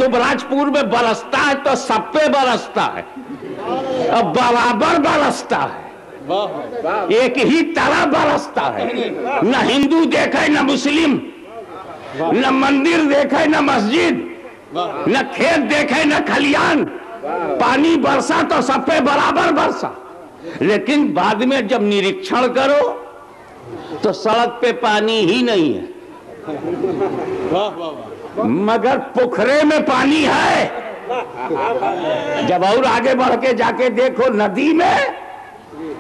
दुबराजपुर में बरसता है तो सब पे बरसता है, अब बराबर बरसता है, एक ही तरह बरसता है। न हिंदू देखे न मुस्लिम, न मंदिर देखे न मस्जिद, न खेत देखे न खलियान, पानी बरसा तो सब पे बराबर बरसा। लेकिन बाद में जब निरीक्षण करो तो सड़क पे पानी ही नहीं है, मगर पोखरे में पानी है। जब और आगे बढ़ के जाके देखो नदी में,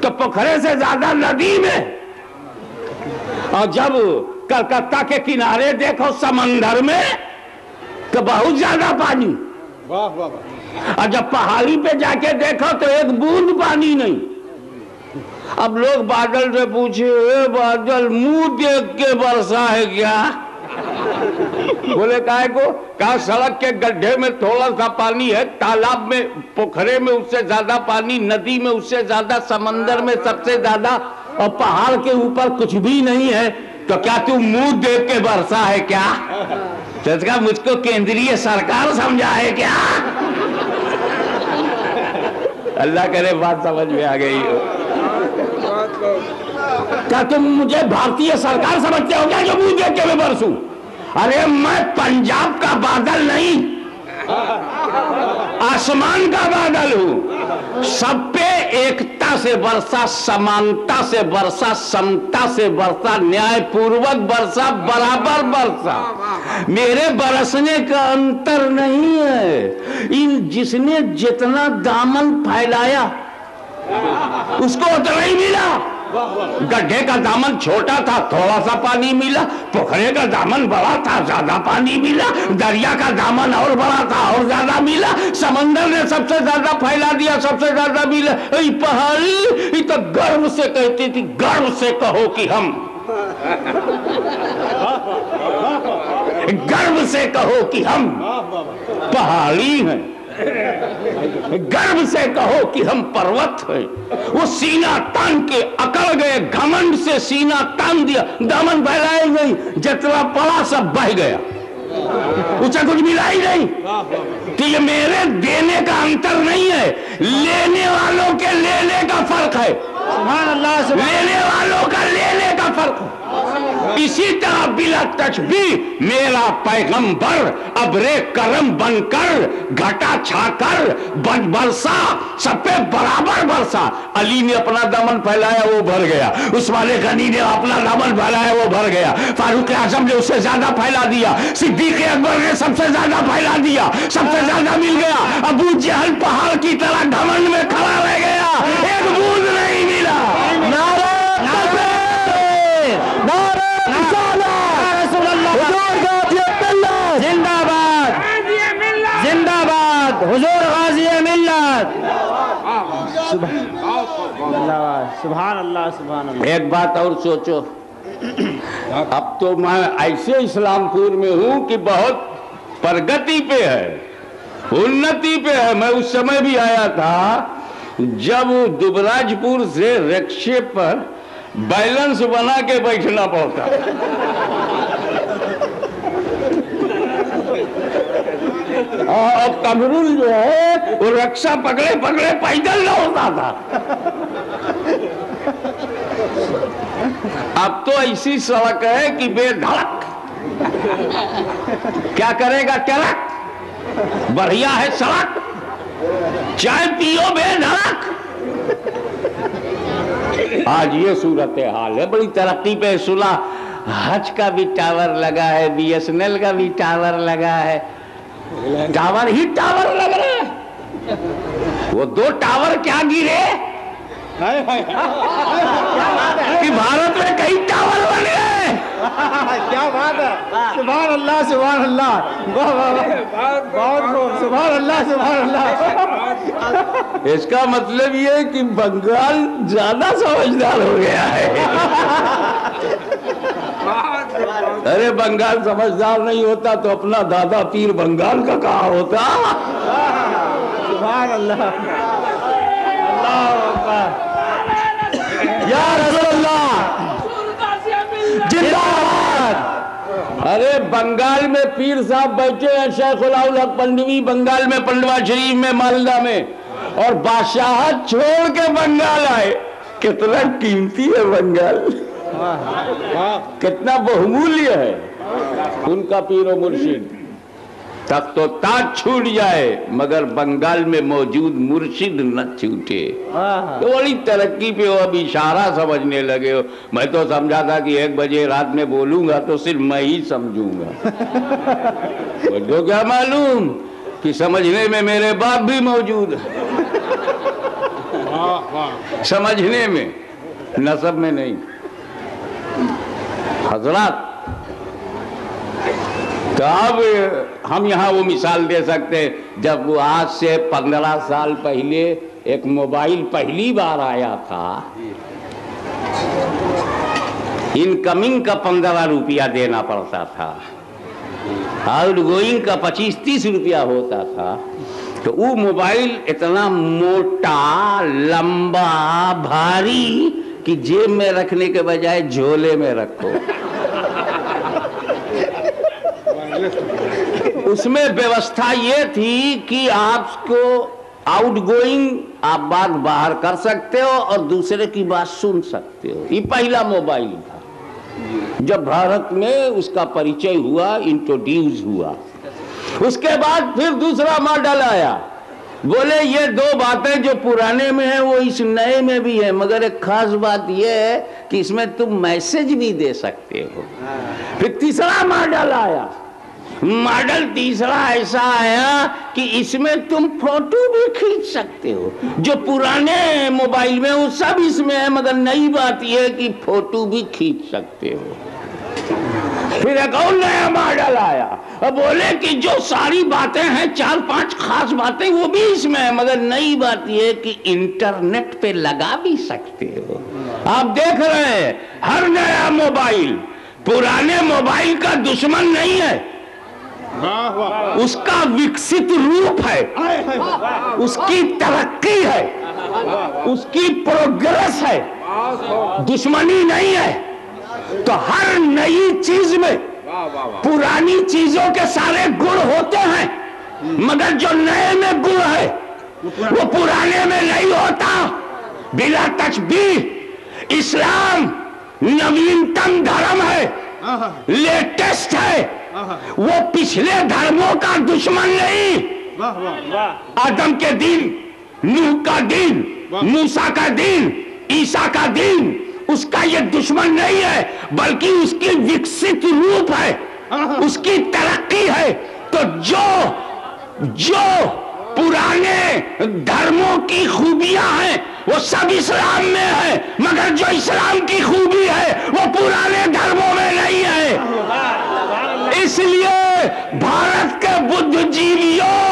तो पोखरे से ज्यादा नदी में। और जब कलकत्ता के किनारे देखो समंदर में, तो बहुत ज्यादा पानी। और जब पहाड़ी पे जाके देखो तो एक बूंद पानी नहीं। अब लोग बादल से पूछे, ए बादल मुंह देख के बरसा है क्या? बोले काहे को? कहा सड़क के गड्ढे में थोड़ा सा पानी है, तालाब में पोखरे में उससे ज्यादा पानी, नदी में उससे ज्यादा, समंदर में सबसे ज्यादा, और पहाड़ के ऊपर कुछ भी नहीं है। तो क्या तू मुंह देख के बरसा है क्या? तो मुझको केंद्रीय सरकार समझा है क्या? अल्लाह करे बात समझ में आ गई हो। क्या तुम मुझे भारतीय सरकार समझते हो क्या जो मुंह देख के मैं बरसूं? अरे मैं पंजाब का बादल नहीं, आसमान का बादल हूं। सब पे एकता से बरसा, समानता से बरसा, समता से बरसा, न्यायपूर्वक बरसा, बराबर बरसा। मेरे बरसने का अंतर नहीं है। इन जिसने जितना दामन फैलाया उसको उतना ही मिला। गड्ढे का दामन छोटा था, थोड़ा सा पानी मिला। पोखरे का दामन बड़ा था, ज्यादा पानी मिला। दरिया का दामन और बड़ा था, और ज्यादा मिला। समंदर ने सबसे ज्यादा फैला दिया, सबसे ज्यादा मिला। पहाड़ी तो गर्व से कहती थी, गर्व से कहो कि हम, गर्व से कहो कि हम पहाड़ी हैं, गर्व से कहो कि हम पर्वत हैं। वो सीना तान के अकड़ गए, घमंड से सीना तान दिया, दामन फैलाए नहीं, जितना पड़ा सब बह गया, उसे कुछ मिला ही नहीं। कि ये मेरे देने का अंतर नहीं है, लेने वालों के लेने का फर्क है। सुभान अल्लाह, लेने वालों का लेने का फर्क है। इसी तरह बिला तशबीह मेरा पैगंबर अबरे करम बनकर घटा छाकर बरसा, सब पे बराबर बरसा। अली ने अपना दामन फैलाया, वो भर गया। उस्मान गनी ने अपना दामन फैलाया, वो भर गया। फारूक आजम ने उससे ज्यादा फैला दिया। सिद्दीक अकबर ने सबसे ज्यादा फैला दिया, सबसे ज्यादा मिल गया। अबू जहल पहाड़ की तरह घमंड में खड़ा रह गया, एक बूंद नहीं मिला। जिंदाबाद जिंदाबाद हुजूर गाजी मिल्लत। सुभान अल्लाह सुभान अल्लाह। एक बात और सोचो, अब तो मैं ऐसे इस्लामपुर में हूं कि बहुत प्रगति पे है, उन्नति पे है। मैं उस समय भी आया था जब दुबराजपुर से रिक्शे पर बैलेंस बना के बैठना पड़ता। और कमरुल जो है वो रक्षा पकड़े पकड़े पैदल लौटता था। अब तो ऐसी सड़क है कि बेधड़क, क्या करेगा ट्रक, बढ़िया है सड़क, चाय पियो बेधड़क। आज ये सूरत हाल है। बड़ी तरक्की पे सुना, हज का भी टावर लगा है, BSNL का भी टावर लगा है, टावर ही टावर लग रहे हैं। वो 2 टावर क्या गिरे कि भारत में कई टावर बन गए। क्या बात है, सुभान अल्लाह सुभान अल्लाह, बहुत सुभान अल्लाह सुभान अल्लाह। इसका मतलब ये है कि बंगाल ज्यादा समझदार हो गया है। अरे बंगाल समझदार नहीं होता तो अपना दादा पीर बंगाल का कहा होता। सुभान अल्लाह, या रसूलल्लाह जिंदाबाद। अरे बंगाल में पीर साहब बैठे हैं, शेखुल हक पंडवी बंगाल में, पंडवा शरीफ में, मालदा में, और बादशाहत छोड़ के बंगाल आए। कितना कीमती है बंगाल, कितना बहुमूल्य है उनका पीरो मुर्शिद। तब तो ताज छूट जाए मगर बंगाल में मौजूद मुर्शिद न छूटे। तो बड़ी तरक्की पे हो, अब इशारा समझने लगे हो। मैं तो समझा था कि 1 बजे रात में बोलूंगा तो सिर्फ मैं ही समझूंगा। तो क्या मालूम कि समझने में मेरे बाप भी मौजूद है। समझने में, नसब में नहीं। हजरात, तो अब हम यहाँ वो मिसाल दे सकते हैं, जब वो आज से 15 साल पहले एक मोबाइल पहली बार आया था, इनकमिंग का 15 रुपया देना पड़ता था, आउटगोइंग का 25-30 रुपया होता था। तो वो मोबाइल इतना मोटा, लंबा, भारी कि जेब में रखने के बजाय झोले में रखो। उसमें व्यवस्था ये थी कि आपको आउटगोइंग आप बात बाहर कर सकते हो और दूसरे की बात सुन सकते हो। ये पहला मोबाइल था जब भारत में उसका परिचय हुआ, इंट्रोड्यूस हुआ। उसके बाद फिर दूसरा मॉडल आया। बोले ये 2 बातें जो पुराने में है वो इस नए में भी है, मगर एक खास बात ये है कि इसमें तुम मैसेज भी दे सकते हो। फिर तीसरा मॉडल आया। मॉडल तीसरा ऐसा आया कि इसमें तुम फोटो भी खींच सकते हो। जो पुराने मोबाइल में वो सब इसमें है, मगर नई बात यह है कि फोटो भी खींच सकते हो। फिर एक और नया मॉडल आया और बोले कि जो सारी बातें हैं, 4-5 खास बातें, वो भी इसमें है, मगर नई बात यह है कि इंटरनेट पे लगा भी सकते हो। आप देख रहे हैं हर नया मोबाइल पुराने मोबाइल का दुश्मन नहीं है, उसका विकसित रूप है, उसकी तरक्की है, उसकी प्रोग्रेस है, दुश्मनी नहीं है। तो हर नई चीज में पुरानी चीजों के सारे गुण होते हैं, मगर जो नए में गुण है वो पुराने में नहीं होता। बिला तशबीह इस्लाम नवीनतम धर्म है, लेटेस्ट है, वो पिछले धर्मों का दुश्मन नहीं। आदम के दिन, नूह का दिन, मूसा का दिन, ईसा का दिन, उसका ये दुश्मन नहीं है, बल्कि उसकी विकसित रूप है, उसकी तरक्की है। तो जो पुराने धर्मों की खूबियां हैं वो सब इस्लाम में है, मगर जो इस्लाम की खूबी है वो पुराने धर्मों में नहीं है। इसलिए भारत के बुद्धिजीवियों,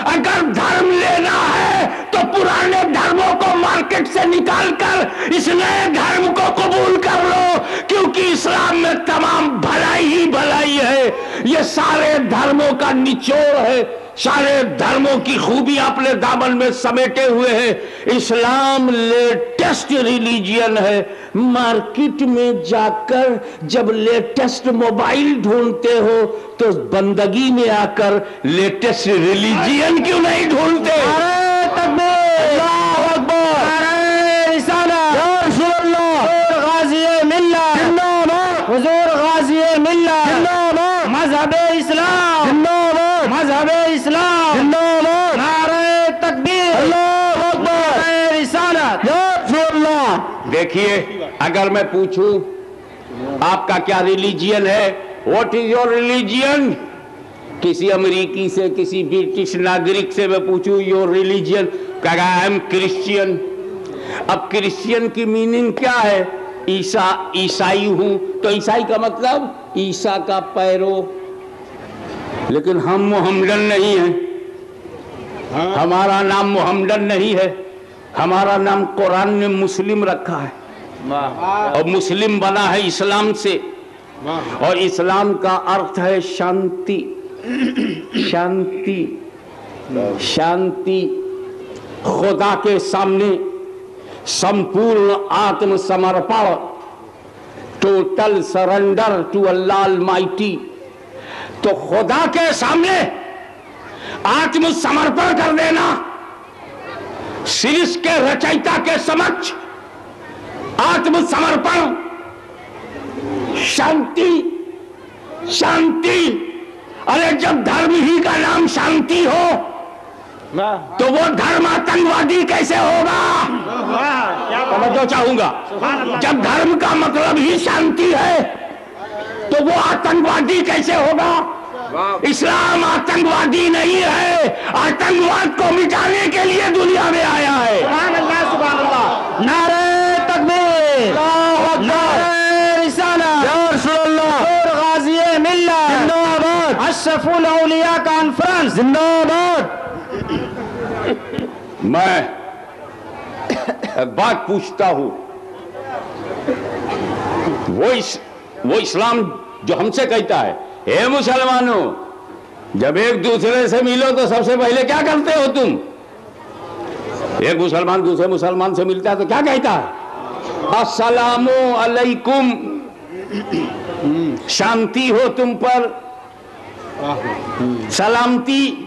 अगर धर्म लेना है तो पुराने धर्मों को मार्केट से निकालकर इस नए धर्म को कबूल कर लो, क्योंकि इस्लाम में तमाम भलाई ही भलाई है। ये सारे धर्मों का निचोड़ है, सारे धर्मों की खूबी अपने दामन में समेटे हुए हैं। इस्लाम लेटेस्ट रिलीजियन है। मार्केट में जाकर जब लेटेस्ट मोबाइल ढूंढते हो तो बंदगी में आकर लेटेस्ट रिलीजियन क्यों नहीं ढूंढते? अरे तकबीर, अल्लाहू अकबर, अरे रिसालत, या रसूलुल्लाह, गाज़ी मिल्लत जिंदाबाद, हुजूर गाज़ी मिल्लत जिंदाबाद, मज़हब इस्लाम जिंदाबाद, मज़हब इस्लाम जिंदाबाद, नारे तकबीर, अल्लाहू अकबर, रिसालत, या रसूलुल्लाह। देखिए, अगर मैं पूछूं आपका क्या रिलीजियन है, व्हाट इज योर रिलीजियन, किसी अमेरिकी से, किसी ब्रिटिश नागरिक से मैं पूछूं योर रिलीजियन, कहेगा आई एम क्रिश्चियन। अब क्रिश्चियन की मीनिंग क्या है? ईसाई हूं, तो ईसाई का मतलब ईसा का पैरो। लेकिन हम मोहम्मदन नहीं है, हमारा नाम मोहम्मदन नहीं है, हमारा नाम कुरान ने मुस्लिम रखा है, और मुस्लिम बना है इस्लाम से, और इस्लाम का अर्थ है शांति। शांति, शांति, खुदा के सामने संपूर्ण आत्मसमर्पण, total surrender to Allah Almighty, तो खुदा के सामने आत्मसमर्पण कर देना, सृष्टि के रचयिता के समक्ष आत्मसमर्पण, शांति शांति। अरे जब धर्म ही का नाम शांति हो तो वो धर्म आतंकवादी कैसे होगा? मैं जो चाहूंगा, जब धर्म का मतलब ही शांति है तो वो आतंकवादी कैसे होगा? इस्लाम आतंकवादी नहीं है, आतंकवाद को मिटाने के लिए दुनिया में आया है। सुभान अल्लाह, नारे तकबीर, नारे रिसालत, या रसूलल्लाह, गाज़ी मिल्लत जिंदाबाद, अशरफुल औलिया कॉन्फ्रेंस जिंदाबाद। मैं एक बात पूछता हूं, वो इस्लाम जो हमसे कहता है, हे मुसलमानों, जब एक दूसरे से मिलो तो सबसे पहले क्या करते हो तुम? एक मुसलमान दूसरे मुसलमान से मिलता है तो क्या कहता है? अस्सलामु अलैकुम, शांति हो तुम पर, सलामती।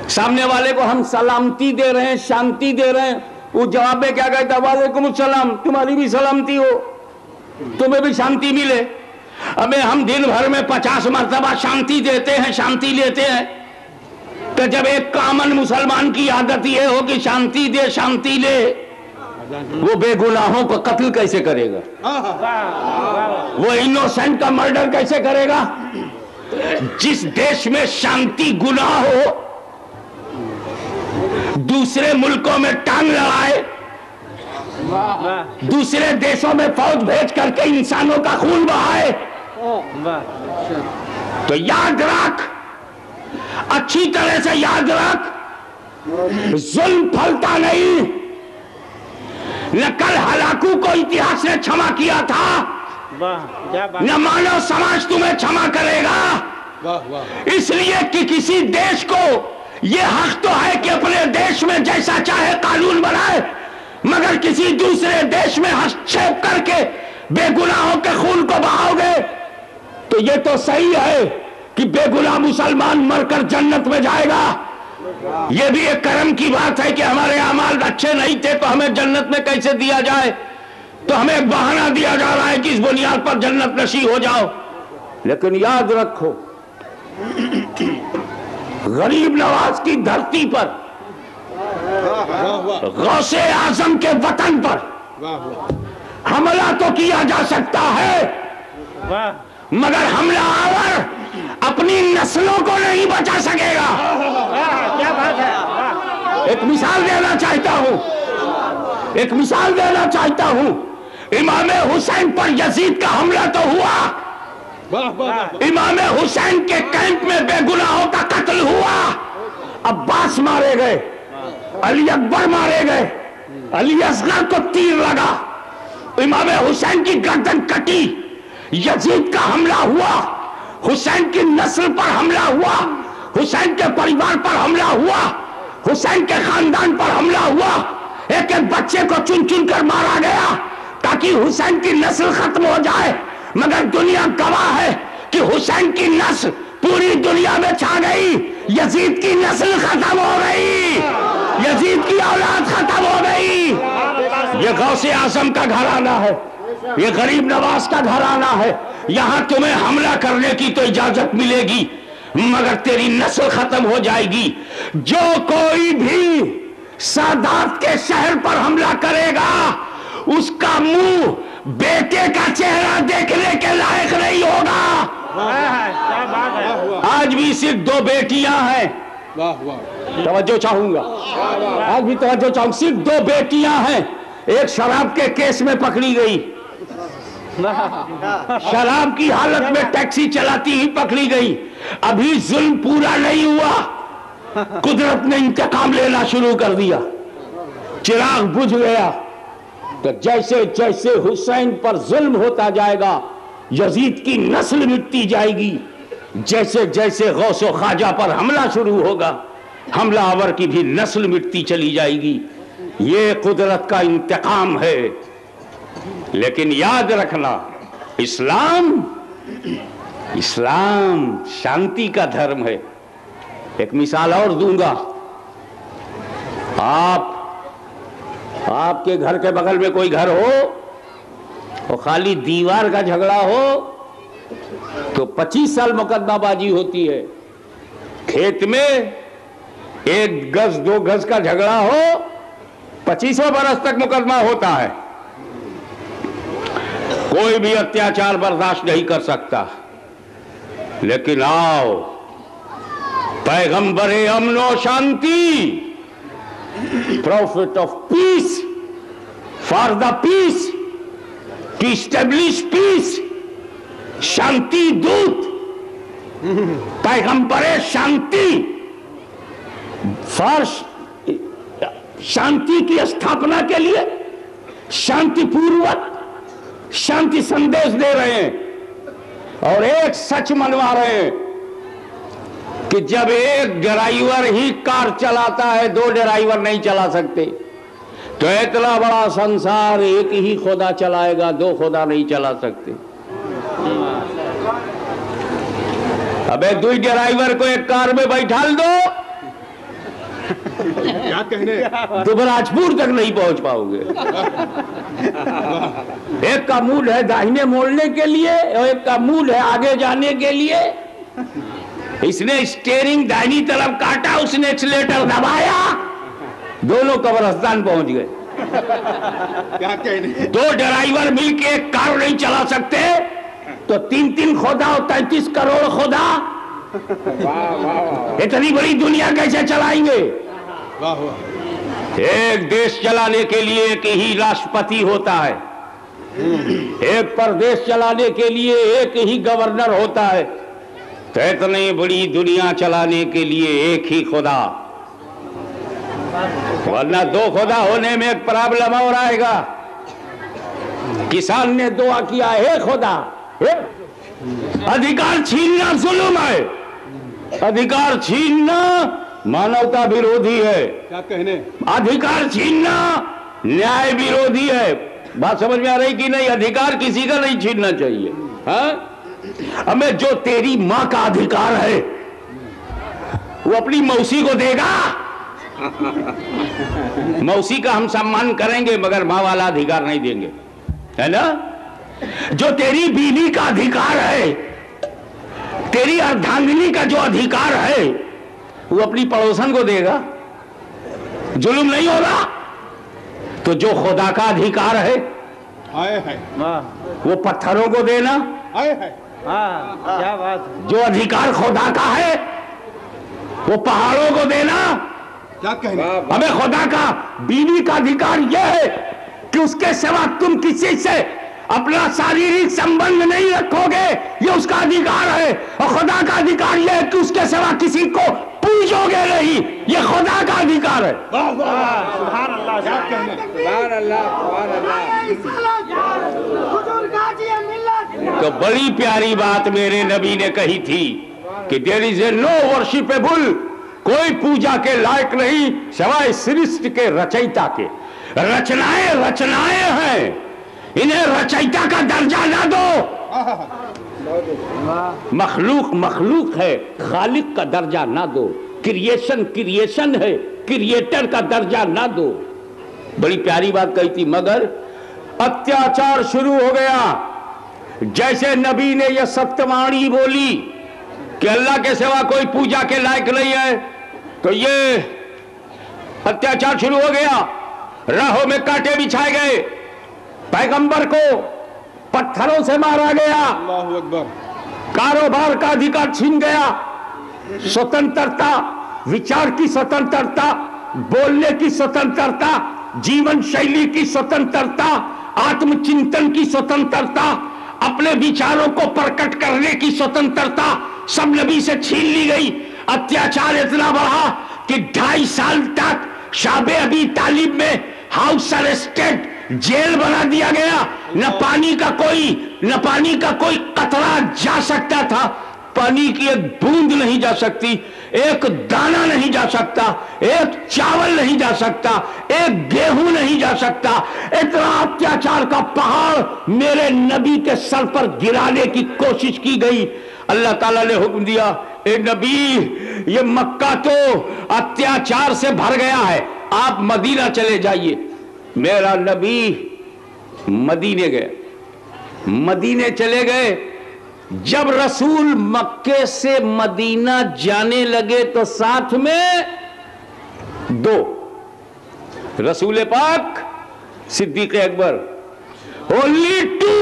सामने वाले को हम सलामती दे रहे हैं, शांति दे रहे हैं, वो जवाब में क्या कहता है? वालेकुम सलाम, तुम्हारी भी सलामती हो, तुम्हें भी शांति मिले। हमें हम दिन भर में 50 मरतबा शांति देते हैं, शांति लेते हैं, तो जब एक कॉमन मुसलमान की आदत ये हो कि शांति दे शांति ले, वो बेगुनाहों को कत्ल कैसे करेगा? वो इनोसेंट का मर्डर कैसे करेगा? जिस देश में शांति गुनाह हो, दूसरे मुल्कों में टांग लड़ाए, दूसरे देशों में फौज भेज करके इंसानों का खून बहाए, तो याद रख, अच्छी तरह से याद रख, जुल्म फलता नहीं। न कल हलाकू को इतिहास ने क्षमा किया था, न मानव समाज तुम्हें क्षमा करेगा। इसलिए कि किसी देश को यह हक तो है कि अपने देश में जैसा चाहे कानून बनाए, मगर किसी दूसरे देश में हस्तक्षेप करके बेगुनाहों के खून को बहाओगे तो यह तो सही है कि बेगुनाह मुसलमान मरकर जन्नत में जाएगा। यह भी एक कर्म की बात है कि हमारे अमाल अच्छे नहीं थे तो हमें जन्नत में कैसे दिया जाए, तो हमें एक बहाना दिया जा रहा है कि इस बुनियाद पर जन्नत नसीब हो जाओ। लेकिन याद रखो, गरीब नवाज की धरती पर, गौसे आजम के वतन पर हमला तो किया जा सकता है, मगर हमलावर अपनी नस्लों को नहीं बचा सकेगा। क्या बात है? एक मिसाल देना चाहता हूं, एक मिसाल देना चाहता हूं। इमाम हुसैन पर यजीद का हमला तो हुआ, इमाम हुसैन के कैंप में बेगुनाहों का कत्ल हुआ, अब्बास मारे गए, अली अकबर मारे गए, अली असगर को तीर लगा, इमाम हुसैन की गर्दन कटी, यजीद का हमला हुआ, हुसैन की नस्ल पर हमला हुआ, हुसैन के परिवार पर हमला हुआ, हुसैन के खानदान पर हमला हुआ, एक एक बच्चे को चुन चुन कर मारा गया ताकि हुसैन की नस्ल खत्म हो जाए। मगर दुनिया गवाह है कि हुसैन की नस्ल पूरी दुनिया में छा गई, यजीद की नस्ल खत्म हो गई, यजीद की औलाद खत्म हो गई। ये गौसे आजम का घराना है, ये गरीब नवाज का घराना है। यहां तुम्हें हमला करने की तो इजाजत मिलेगी, मगर तेरी नस्ल खत्म हो जाएगी। जो कोई भी सादात के शहर पर हमला करेगा, उसका मुंह बेटे का चेहरा देखने के लायक नहीं होगा। आज भी सिर्फ 2 बेटियां हैं, तवज्जो चाहूंगा, आज भी तवज्जो चाहूंगा, सिर्फ 2 बेटियां हैं। एक शराब के केस में पकड़ी गई, शराब की हालत में टैक्सी चलाती ही पकड़ी गई। अभी जुल्म पूरा नहीं हुआ, कुदरत ने इंतकाम लेना शुरू कर दिया, चिराग बुझ गया। तो जैसे जैसे हुसैन पर जुल्म होता जाएगा, यजीद की नस्ल मिटती जाएगी। जैसे जैसे गौसो ख्वाजा पर हमला शुरू होगा, हमलावर की भी नस्ल मिटती चली जाएगी। ये कुदरत का इंतकाम है। लेकिन याद रखना, इस्लाम इस्लाम शांति का धर्म है। एक मिसाल और दूंगा। आपके घर के बगल में कोई घर हो और खाली दीवार का झगड़ा हो तो 25 साल मुकदमाबाजी होती है। खेत में 1 गज 2 गज का झगड़ा हो 25 बरस तक मुकदमा होता है। कोई भी अत्याचार बर्दाश्त नहीं कर सकता। लेकिन आओ, पैगंबरे अमनो शांति, prophet of peace, for the peace, to establish peace, शांति दूत, पैगंबरे शांति, फॉर शांति की स्थापना के लिए शांतिपूर्वक शांति संदेश दे रहे हैं। और एक सच मनवा रहे हैं कि जब एक ड्राइवर ही कार चलाता है, 2 ड्राइवर नहीं चला सकते, तो इतना बड़ा संसार एक ही खुदा चलाएगा, 2 खुदा नहीं चला सकते। अबे 2 ड्राइवर को एक कार में बैठाल दो, क्या कहने, दुबराजपुर तक नहीं पहुंच पाओगे। एक का मूड है दाहिने मोड़ने के लिए और एक का मूड है आगे जाने के लिए। इसने स्टीयरिंग दाहिनी तरफ काटा, उसने एक्सीलेटर दबाया, दोनों कब्रिस्तान पहुंच गए। क्या कहने, 2 ड्राइवर मिलके एक कार नहीं चला सकते तो 3-3 खुदा और 33 करोड़ खुदा इतनी बड़ी दुनिया कैसे चलाएंगे? वाह वाह। एक देश चलाने के लिए एक ही राष्ट्रपति होता है, एक प्रदेश चलाने के लिए एक ही गवर्नर होता है, तो इतनी बड़ी दुनिया चलाने के लिए एक ही खुदा। वरना 2 खुदा होने में एक प्रॉब्लम और आएगा। किसान ने दुआ किया, हे खुदा, अधिकार छीनना जुल्म है, अधिकार छीनना मानवता विरोधी है, क्या कहने, अधिकार छीनना न्याय विरोधी है। बात समझ में आ रही कि नहीं? अधिकार किसी का नहीं छीनना चाहिए। हाँ, हमें जो तेरी माँ का अधिकार है वो अपनी मौसी को देगा। मौसी का हम सम्मान करेंगे मगर माँ वाला अधिकार नहीं देंगे, है ना? जो तेरी बीवी का अधिकार है, तेरी अर्धांगिनी का जो अधिकार है वो अपनी पड़ोसन को देगा। जुल्म नहीं होगा। तो जो खुदा का अधिकार है आए है, वो पत्थरों को देना। आए है, क्या बात। जो अधिकार खुदा का है वो पहाड़ों को देना। क्या कहने, हमें खुदा का बीवी का अधिकार यह है कि उसके सिवा तुम किसी से अपना शारीरिक संबंध नहीं रखोगे, ये उसका अधिकार है। और खुदा का अधिकार यह है कि उसके सिवा किसी को पूजोगे नहीं, ये खुदा का अधिकार है। सुभान अल्लाह, क्या कहने, सुभान अल्लाह, सुभान अल्लाह। तो बड़ी प्यारी बात मेरे नबी ने कही थी कि there is a no worshipable, कोई पूजा के लायक नहीं सिवाय सृष्टि के रचयिता के। रचनाएं रचनाएं हैं, इन्हें रचयिता का दर्जा ना दो। मखलूक मखलूक है, खालिक का दर्जा ना दो। क्रिएशन क्रिएशन है, क्रिएटर का दर्जा ना दो। बड़ी प्यारी बात कही थी। मगर अत्याचार शुरू हो गया। जैसे नबी ने यह सत्यवाणी बोली कि अल्लाह के सिवा कोई पूजा के लायक नहीं है, तो ये अत्याचार शुरू हो गया। राहों में कांटे बिछाए गए, पैगंबर को पत्थरों से मारा गया, अल्लाहु अकबर, कारोबार का अधिकार छीन गया, स्वतंत्रता, विचार की स्वतंत्रता, बोलने की स्वतंत्रता, जीवन शैली की स्वतंत्रता, आत्मचिंतन की स्वतंत्रता, अपने विचारों को प्रकट करने की स्वतंत्रता सब नबी से छीन ली गई। अत्याचार इतना बढ़ा कि 2.5 साल तक शाबे अबी तालिब में हाउस अरेस्टेड, जेल बना दिया गया। न पानी का कोई कतरा जा सकता था, पानी की एक बूंद नहीं जा सकती, एक दाना नहीं जा सकता, एक चावल नहीं जा सकता, एक गेहूं नहीं जा सकता। इतना अत्याचार का पहाड़ मेरे नबी के सर पर गिराने की कोशिश की गई। अल्लाह ताला ने हुक्म दिया, ए नबी, ये मक्का तो अत्याचार से भर गया है, आप मदीना चले जाइए। मेरा नबी मदीने गए, मदीने चले गए। जब रसूल मक्के से मदीना जाने लगे तो साथ में दो, रसूल पाक, सिद्दीक अकबर, ओनली टू।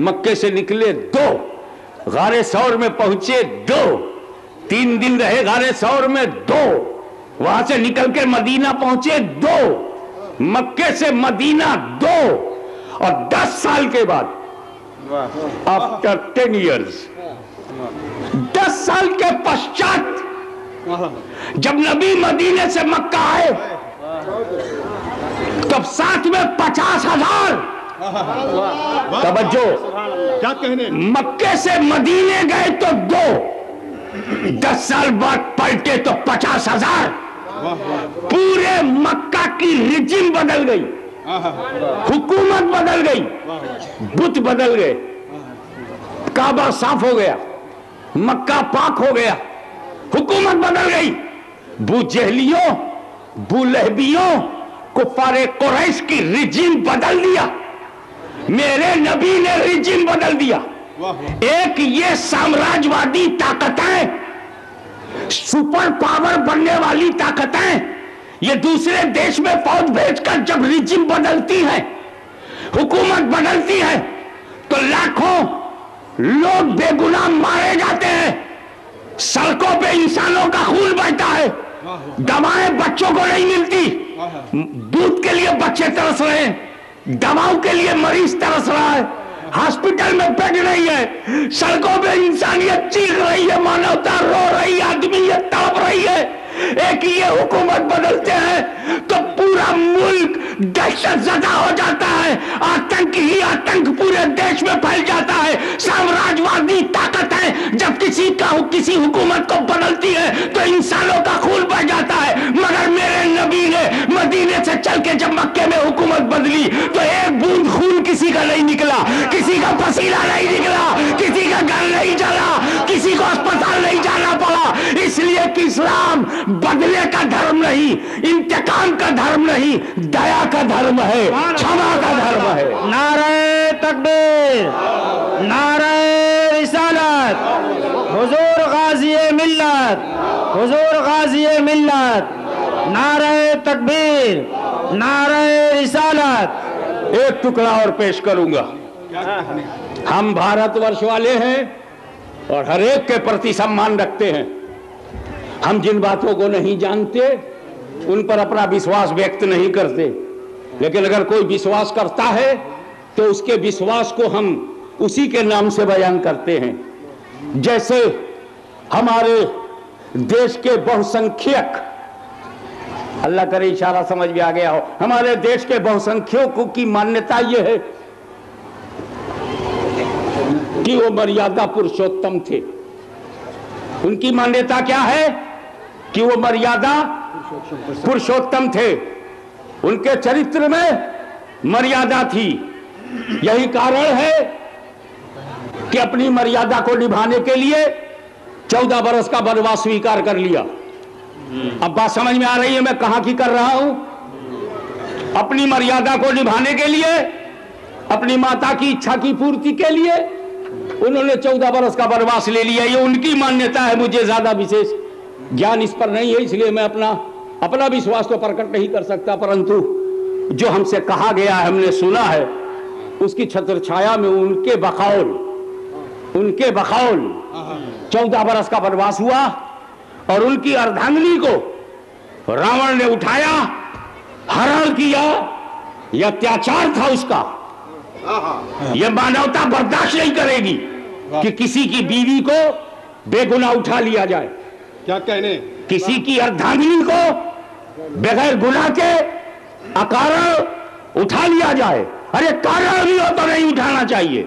मक्के से निकले दो, गारे सौर में पहुंचे दो, 3 दिन रहे गारे सौर में दो, वहां से निकल के मदीना पहुंचे दो, मक्के से मदीना दो, और 10 साल के बाद, आफ्टर 10 years, 10 साल के पश्चात जब नबी मदीने से मक्का आए तब साथ में 50,000, तवज्जो, क्या कहने, मक्के से मदीने गए तो 2, 10 साल बाद पलटे तो 50,000। पूरे मक्का की रिजिम बदल गई, हुकूमत बदल गई, बुत बदल गए, काबा साफ हो गया, मक्का पाक हो गया, हुकूमत बदल गई। बू जहलियों, बू लहबियों, कुफारे कुरैश की रिजिम बदल दिया, मेरे नबी ने रिजिम बदल दिया। एक ये साम्राज्यवादी ताकतें, सुपर पावर बनने वाली ताकतें, ये दूसरे देश में फौज भेजकर जब रिजिम बदलती है, हुकूमत बदलती है, तो लाखों लोग बेगुनाह मारे जाते हैं, सड़कों पे इंसानों का खून बहता है, दवाएं बच्चों को नहीं मिलती, दूध के लिए बच्चे तरस रहे हैं, दवाओं के लिए मरीज तरस रहा है, हॉस्पिटल में बेड नहीं है, सड़कों पे इंसानियत चीख रही है, मानवता रो रही है, आदमीयत तड़प रही है। एक ये हुकूमत बदलते हैं तो पूरा मुल्क दहशत ज़दा हो जाता है, आतंक ही आतंक पूरे देश में फैल जाता है। साम्राज्यवादी ताकतें जब किसी हुकूमत को बदलती है तो इंसानों का खून बह जाता है। मगर मेरे नबी ने मदीने से चल के जब मक्के में हुकूमत बदली तो एक बूंद खून किसी का नहीं निकला, किसी का पसीना नहीं निकला, किसी का घर नहीं जला, किसी को अस्पताल नहीं जाना पड़ा, इसलिए कि इस्लाम बदले का धर्म नहीं, इंतकाम का धर्म नहीं, दया का धर्म है, क्षमा का धर्म है। नारे तकबीर, नारे रिसालत, हुजूर गाज़ी मिल्लत, हुजूर गाज़ी मिल्लत, नारे तकबीर, नारे रिसालत। एक टुकड़ा और पेश करूंगा। हम भारतवर्ष वाले हैं और हर एक के प्रति सम्मान रखते हैं। हम जिन बातों को नहीं जानते उन पर अपना विश्वास व्यक्त नहीं करते, लेकिन अगर कोई विश्वास करता है तो उसके विश्वास को हम उसी के नाम से बयान करते हैं। जैसे हमारे देश के बहुसंख्यक, अल्लाह करे इशारा समझ में आ गया हो, हमारे देश के बहुसंख्यकों की मान्यता यह है कि वो मर्यादा पुरुषोत्तम थे। उनकी मान्यता क्या है कि वो मर्यादा पुरुषोत्तम थे, उनके चरित्र में मर्यादा थी। यही कारण है कि अपनी मर्यादा को निभाने के लिए 14 बरस का वनवास स्वीकार कर लिया। अब बात समझ में आ रही है मैं कहां की कर रहा हूं? अपनी मर्यादा को निभाने के लिए, अपनी माता की इच्छा की पूर्ति के लिए उन्होंने 14 बरस का वनवास ले लिया। ये उनकी मान्यता है, मुझे ज्यादा विशेष ज्ञान इस पर नहीं है, इसलिए मैं अपना विश्वास तो प्रकट नहीं कर सकता, परंतु जो हमसे कहा गया है, हमने सुना है, उसकी छत्र छाया में उनके बखौल 14 बरस का वनवास हुआ और उनकी अर्धांगिनी को रावण ने उठाया, हरण किया। यह अत्याचार था उसका। यह मानवता बर्दाश्त नहीं करेगी कि किसी की बीवी को बेगुनाह उठा लिया जाए, क्या कहने, किसी की अर्धांगिनी को बगैर गुनाह के अकारण उठा लिया जाए। अरे कारण भी हो तो नहीं उठाना चाहिए,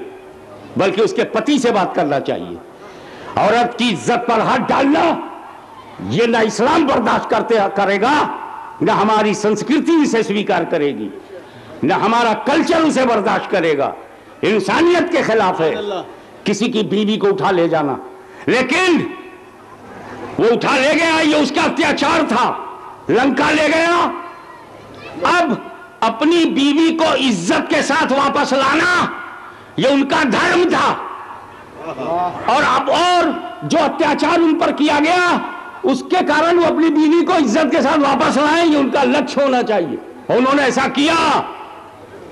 बल्कि उसके पति से बात करना चाहिए। औरत की इज्जत पर हाथ डालना ये ना इस्लाम बर्दाश्त करेगा, ना हमारी संस्कृति इसे स्वीकार करेगी, ना हमारा कल्चर उसे बर्दाश्त करेगा। इंसानियत के खिलाफ है। किसी की बीवी को उठा ले जाना, लेकिन वो उठा ले गया, ये उसका अत्याचार था, लंका ले गया। अब अपनी बीवी को इज्जत के साथ वापस लाना ये उनका धर्म था, और अब और जो अत्याचार उन पर किया गया उसके कारण वो अपनी बीवी को इज्जत के साथ वापस लाए, ये उनका लक्ष्य होना चाहिए। उन्होंने ऐसा किया,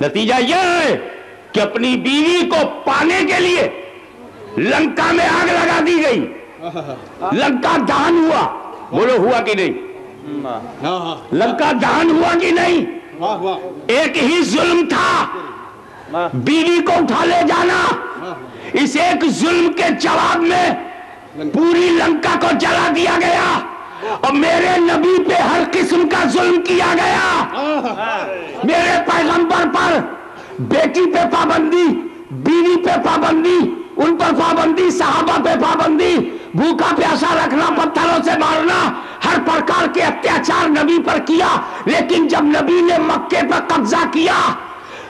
नतीजा यह है कि अपनी बीवी को पाने के लिए लंका में आग लगा दी गई, लंका दहन हुआ। बोलो हुआ कि नहीं? लंका दहन हुआ कि नहीं? एक ही जुल्म था, बीवी को उठा ले जाना। इस एक जुल्म के जवाब में पूरी लंका को जला दिया गया, और मेरे नबी पे हर किस्म का जुल्म किया गया। मेरे पैगंबर पर बेटी पे पाबंदी, बीवी पे पाबंदी, उन पर पाबंदी, सहाबा पे पाबंदी, भूखा प्यासा रखना, पत्थरों से मारना, हर प्रकार के अत्याचार नबी पर किया। लेकिन जब नबी ने मक्के पर कब्जा किया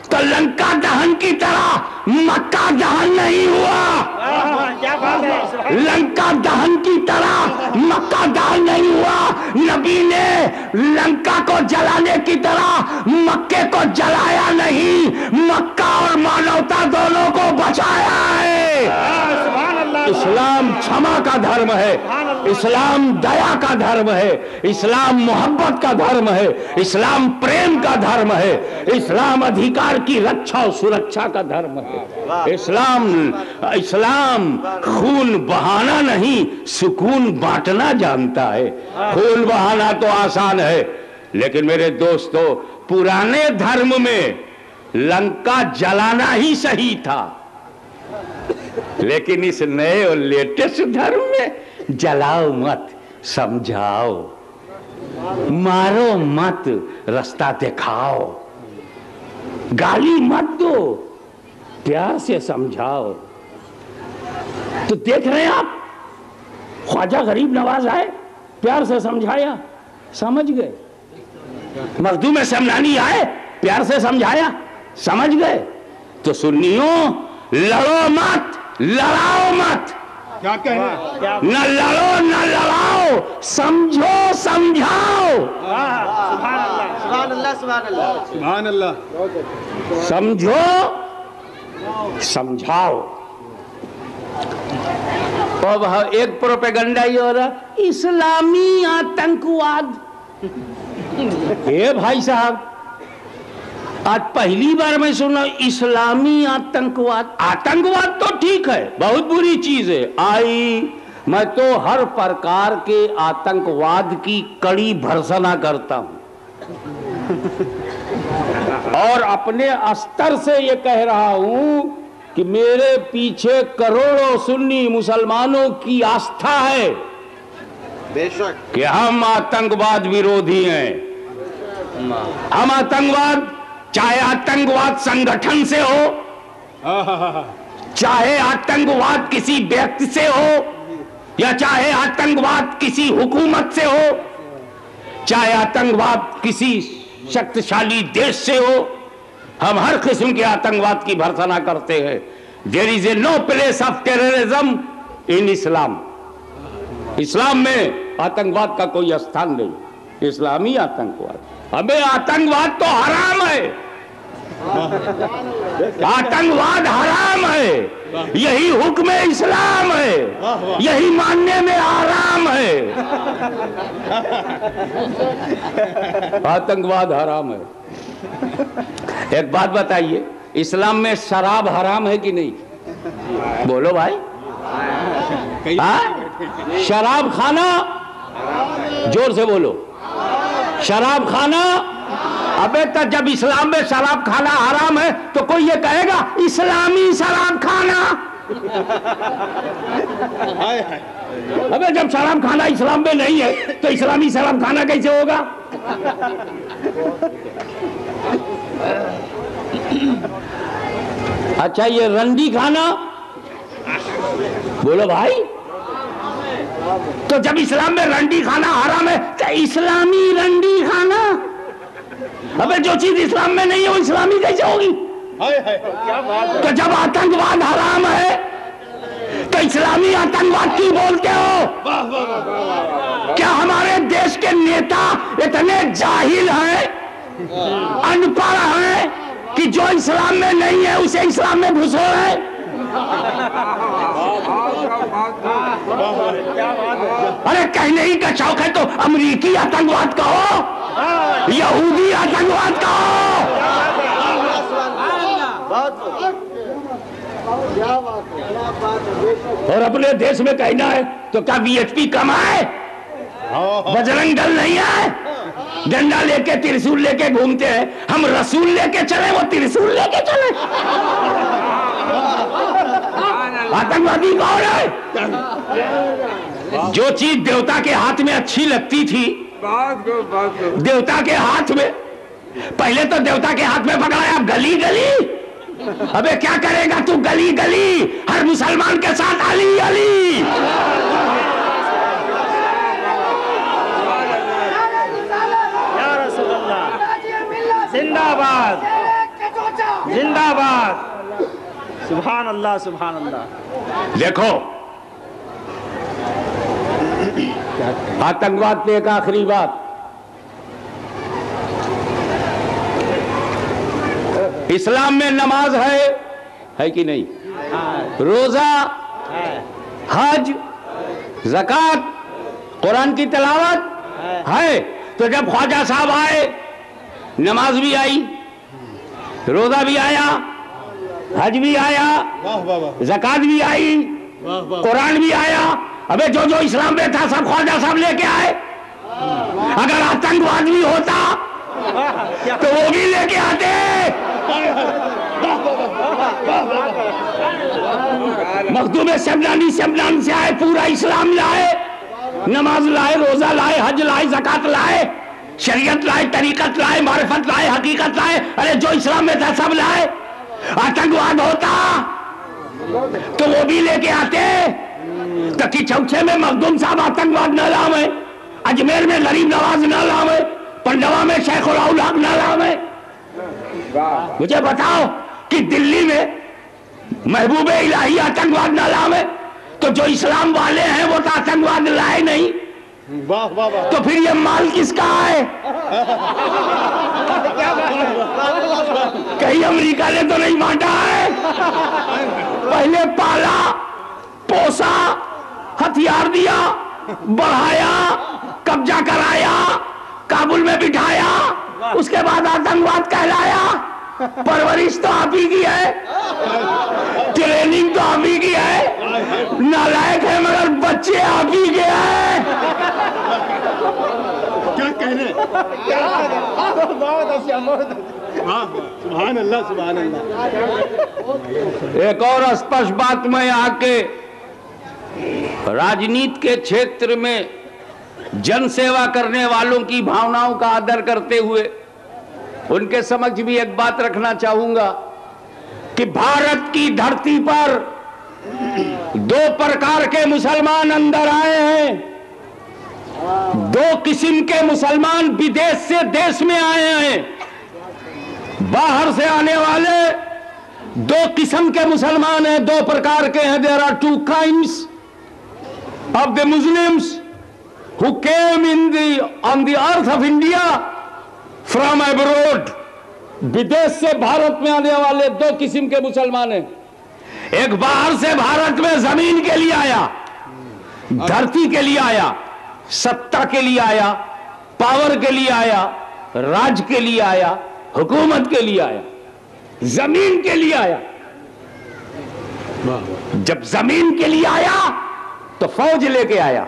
तो लंका दहन की तरह मक्का दहन नहीं हुआ। क्या बात है? लंका दहन की तरह मक्का दहन नहीं हुआ। नबी ने लंका को जलाने की तरह मक्के को जलाया नहीं, मक्का और मानवता दोनों को बचाया है। इस्लाम क्षमा का धर्म है, इस्लाम दया का धर्म है, इस्लाम मोहब्बत का धर्म है, इस्लाम प्रेम का धर्म है, इस्लाम अधिकार की रक्षा और सुरक्षा का धर्म है। इस्लाम खून बहाना नहीं, सुकून बांटना जानता है। खून बहाना तो आसान है, लेकिन मेरे दोस्तों पुराने धर्म में लंका जलाना ही सही था, लेकिन इस नए और लेटेस्ट धर्म में जलाओ मत, समझाओ, मारो मत, रास्ता दिखाओ, गाली मत दो, प्यार से समझाओ। तो देख रहे हैं आप, ख्वाजा गरीब नवाज आए, प्यार से समझाया, समझ गए। मखदूम समनानी आए, प्यार से समझाया, समझ गए। तो सुन्नियों, लड़ो मत, लड़ाओ मत। क्या कहना? न लड़ो न लड़ाओ, समझो समझाओ। सुभान अल्लाह, सुभान अल्लाह, सुभान अल्लाह। समझो समझाओ। अब एक प्रोपेगेंडा ही हो रहा, इस्लामी आतंकवाद। ए भाई साहब, आज पहली बार मैं सुना इस्लामी आतंकवाद। आतंकवाद तो ठीक है, बहुत बुरी चीज है। मैं तो हर प्रकार के आतंकवाद की कड़ी भर्त्सना करता हूं, और अपने स्तर से ये कह रहा हूं कि मेरे पीछे करोड़ों सुन्नी मुसलमानों की आस्था है बेशक कि हम आतंकवाद विरोधी हैं। हम आतंकवाद, चाहे आतंकवाद संगठन से हो, चाहे आतंकवाद किसी व्यक्ति से हो, या चाहे आतंकवाद किसी हुकूमत से हो, चाहे आतंकवाद किसी शक्तिशाली देश से हो, हम हर किस्म के आतंकवाद की भर्त्सना करते हैं। There is a no place of terrorism in Islam. इस्लाम में आतंकवाद का कोई स्थान नहीं। इस्लामी आतंकवाद, हमें आतंकवाद तो हराम है, आतंकवाद हराम है, यही हुक्म इस्लाम है, यही मानने में आराम है। आतंकवाद हराम है। एक बात बताइए, इस्लाम में शराब हराम है कि नहीं? बोलो भाई। शराब खाना, जोर से बोलो, शराब खाना। अबे तो जब इस्लाम में शराब खाना हराम है तो कोई ये कहेगा इस्लामी शराब खाना? अबे जब शराब खाना इस्लाम में नहीं है तो इस्लामी शराब खाना कैसे होगा? अच्छा, ये रंडी खाना, बोलो भाई। तो जब इस्लाम में रंडी खाना हराम है तो इस्लामी रंडी खाना? अबे जो चीज इस्लाम में नहीं है वो इस्लामी कैसे होगी? तो जब आतंकवाद हराम है इस्लामी आतंकवाद की बोलते हो? क्या हमारे देश के नेता इतने जाहिल हैं, अनपढ़ हैं कि जो इस्लाम में नहीं है उसे इस्लाम में घुसो है? अरे कहने ही का शौक है तो अमेरिकी आतंकवाद कहो, यहूदी आतंकवाद कहो। और अपने देश में कहना है तो क्या बीएचपी कम है? बजरंग दल नहीं है? डंडा लेके त्रिशूल लेके घूमते हैं, हम रसूल लेके चले, वो त्रिशूल लेके चले। आतंकवादी कौन है? जो चीज देवता के हाथ में अच्छी लगती थी, देवता के हाथ में, पहले तो देवता के हाथ में पकड़ाया गली गली। अबे क्या करेगा तू गली गली, हर मुसलमान के साथ अली अली। या रसूल अल्लाह, जिंदाबाद जिंदाबाद, सुभान अल्लाह सुभान अल्लाह। देखो आतंकवाद पे एक आखिरी बात, इस्लाम में नमाज है कि नहीं? रोजा, हज, ज़कात, कुरान की तिलावत है। तो जब ख्वाजा साहब आए, नमाज भी आई, रोजा भी आया, हज भी आया, ज़कात भी आई, कुरान भी आया। अबे जो जो इस्लाम में था सब ख्वाजा साहब लेके आए। अगर आतंकवाद भी होता तो वो भी लेके आते। मखदूम शमलानी से आए, पूरा इस्लाम लाए, नमाज लाए, रोजा लाए, हज लाए, ज़कात लाए, शरीयत लाए, तरीकत लाए, मारिफत लाए, हकीकत लाए। अरे जो इस्लाम में था सब लाए। आतंकवाद होता तो वो भी लेके आते। तकी चौथे में मखदूम साहब आतंकवाद न लावे, अजमेर में गरीब नवाज न लावे, पंडवा में शेख उल-औलाद न लावे। मुझे बताओ कि दिल्ली में महबूब इलाही आतंकवाद न लावे, तो जो इस्लाम वाले हैं वो तो आतंकवाद लाए नहीं। वाह वाह वाह। तो फिर ये माल किसका है? कहीं अमेरिका ने तो नहीं बांटा है? पहले पाला, पोसा, हथियार दिया, बढ़ाया, कब्जा कराया, काबुल में बिठाया, उसके बाद आतंकवाद कहलाया। परवरिश तो आप ही की है, ट्रेनिंग तो आप ही की है, नालायक है मगर बच्चे आप ही के हैं। क्या कहने? सुभान अल्लाह सुभान अल्लाह। एक और स्पष्ट बात मैं आके राजनीति के क्षेत्र में जन सेवा करने वालों की भावनाओं का आदर करते हुए उनके समक्ष भी एक बात रखना चाहूंगा कि भारत की धरती पर दो प्रकार के मुसलमान अंदर आए हैं। दो किस्म के मुसलमान विदेश से देश में आए हैं। बाहर से आने वाले दो किस्म के मुसलमान हैं, दो प्रकार के हैं। There are two kinds of the Muslims who came on the earth of India from abroad. विदेश से भारत में आने वाले दो किस्म के मुसलमान हैं। एक बाहर से भारत में जमीन के लिए आया, धरती के लिए आया, सत्ता के लिए आया, पावर के लिए आया, राज के लिए आया, हुकूमत के लिए आया, जमीन के लिए आया। जब जमीन के लिए आया तो फौज लेके आया,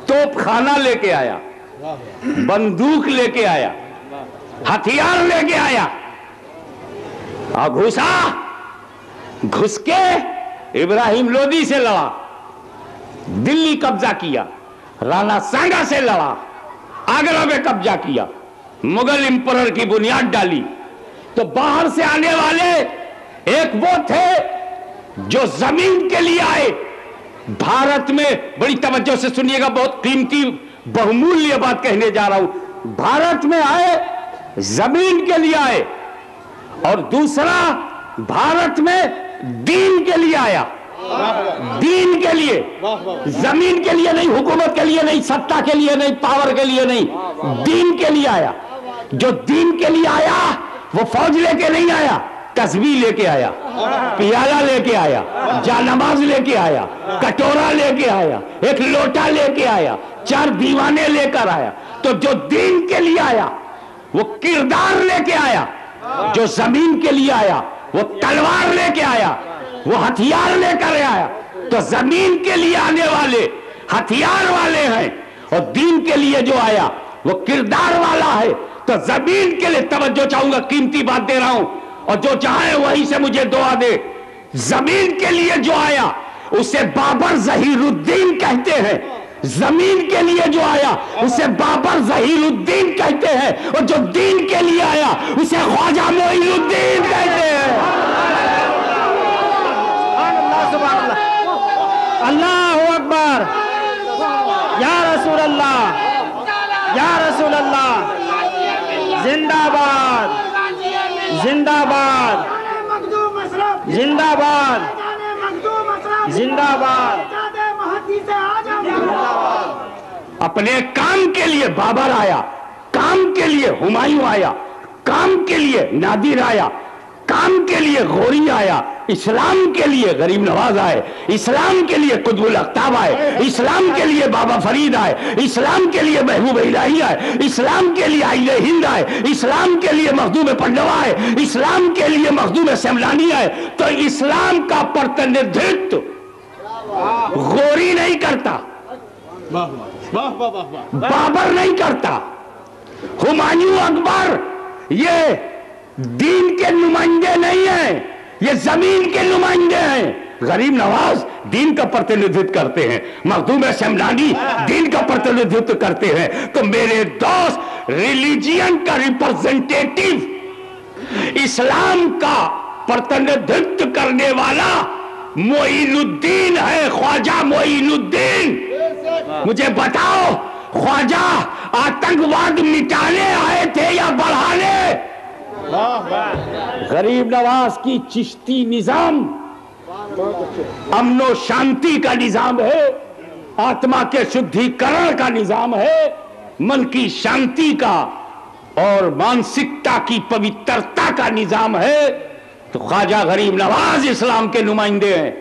तोप खाना लेके आया, बंदूक लेके आया, हथियार लेके आया और घुस के इब्राहिम लोदी से लड़ा, दिल्ली कब्जा किया, राणा सांगा से लड़ा, आगरा में कब्जा किया, मुगल इंपरर की बुनियाद डाली। तो बाहर से आने वाले एक वो थे जो जमीन के लिए आए। भारत में बड़ी तवज्जो से सुनिएगा, बहुत कीमती बहुमूल्य बात कहने जा रहा हूं। भारत में आए, जमीन के लिए आए, और दूसरा भारत में दीन के लिए आया। दीन के लिए, जमीन के लिए नहीं, हुकूमत के लिए नहीं, सत्ता के लिए नहीं, पावर के लिए नहीं, दीन के लिए आया। जो दीन के लिए आया वो फौज लेके नहीं आया, तस्बीह लेके आया, पियाला लेके आया, जानमाज लेके आया, कटोरा लेके आया, एक लोटा लेके आया, 4 दीवाने लेकर आया। तो जो दीन के लिए आया वो किरदार लेके आया, जो जमीन के लिए आया वो तलवार लेके आया, वो हथियार लेकर आया। तो जमीन के लिए आने वाले हथियार वाले हैं और दीन के लिए जो आया वो किरदार वाला है। तो जमीन के लिए तवज्जो चाहूंगा, कीमती बात दे रहा हूं, और जो चाहे वहीं से मुझे दुआ दे। जमीन के लिए जो आया उसे बाबर जहीरुद्दीन कहते हैं, जमीन के लिए जो आया उसे बाबर जहीरुद्दीन कहते हैं, और जो दीन के लिए आया उसे ख्वाजा मोइनुद्दीन कहते हैं। अल्लाहु अकबर, या रसूल अल्लाह, या रसूल अल्लाह, जिंदाबाद जिंदाबाद जिंदाबाद जिंदाबाद। अपने काम के लिए बाबर आया, काम के लिए हुमायूं आया, काम के लिए नादिर आया, काम के लिए गौरी आया, इस्लाम के लिए गरीब नवाज आए, इस्लाम के लिए कुतुबुल अख्ताब आए, इस्लाम के लिए बाबा फरीद आए, इस्लाम के लिए महबूब इलाही आए, इस्लाम के लिए आइले हिंद आए, इस्लाम के लिए मखदूम पंडवा आए, इस्लाम के लिए मखदूम सेमलानी आए। तो इस्लाम का प्रतिनिधित्व गौरी नहीं करता, बाबर नहीं करता, हुमायूं अकबर ये दीन के नुमाइंदे नहीं है, ये जमीन के नुमाइंदे हैं। गरीब नवाज दीन का प्रतिनिधित्व करते हैं, मखदूम सेमलानी दीन का प्रतिनिधित्व करते हैं। तो मेरे दोस्त, रिलीजियन का रिप्रेजेंटेटिव, इस्लाम का प्रतिनिधित्व करने वाला मोइनुद्दीन है, ख्वाजा मोइनुद्दीन। मुझे बताओ, ख्वाजा आतंकवाद मिटाने आए थे या बढ़ाने? गरीब नवाज की चिश्ती निजाम अमनो शांति का निजाम है, आत्मा के शुद्धिकरण का निजाम है, मन की शांति का और मानसिकता की पवित्रता का निजाम है। तो ख्वाजा गरीब नवाज इस्लाम के नुमाइंदे हैं।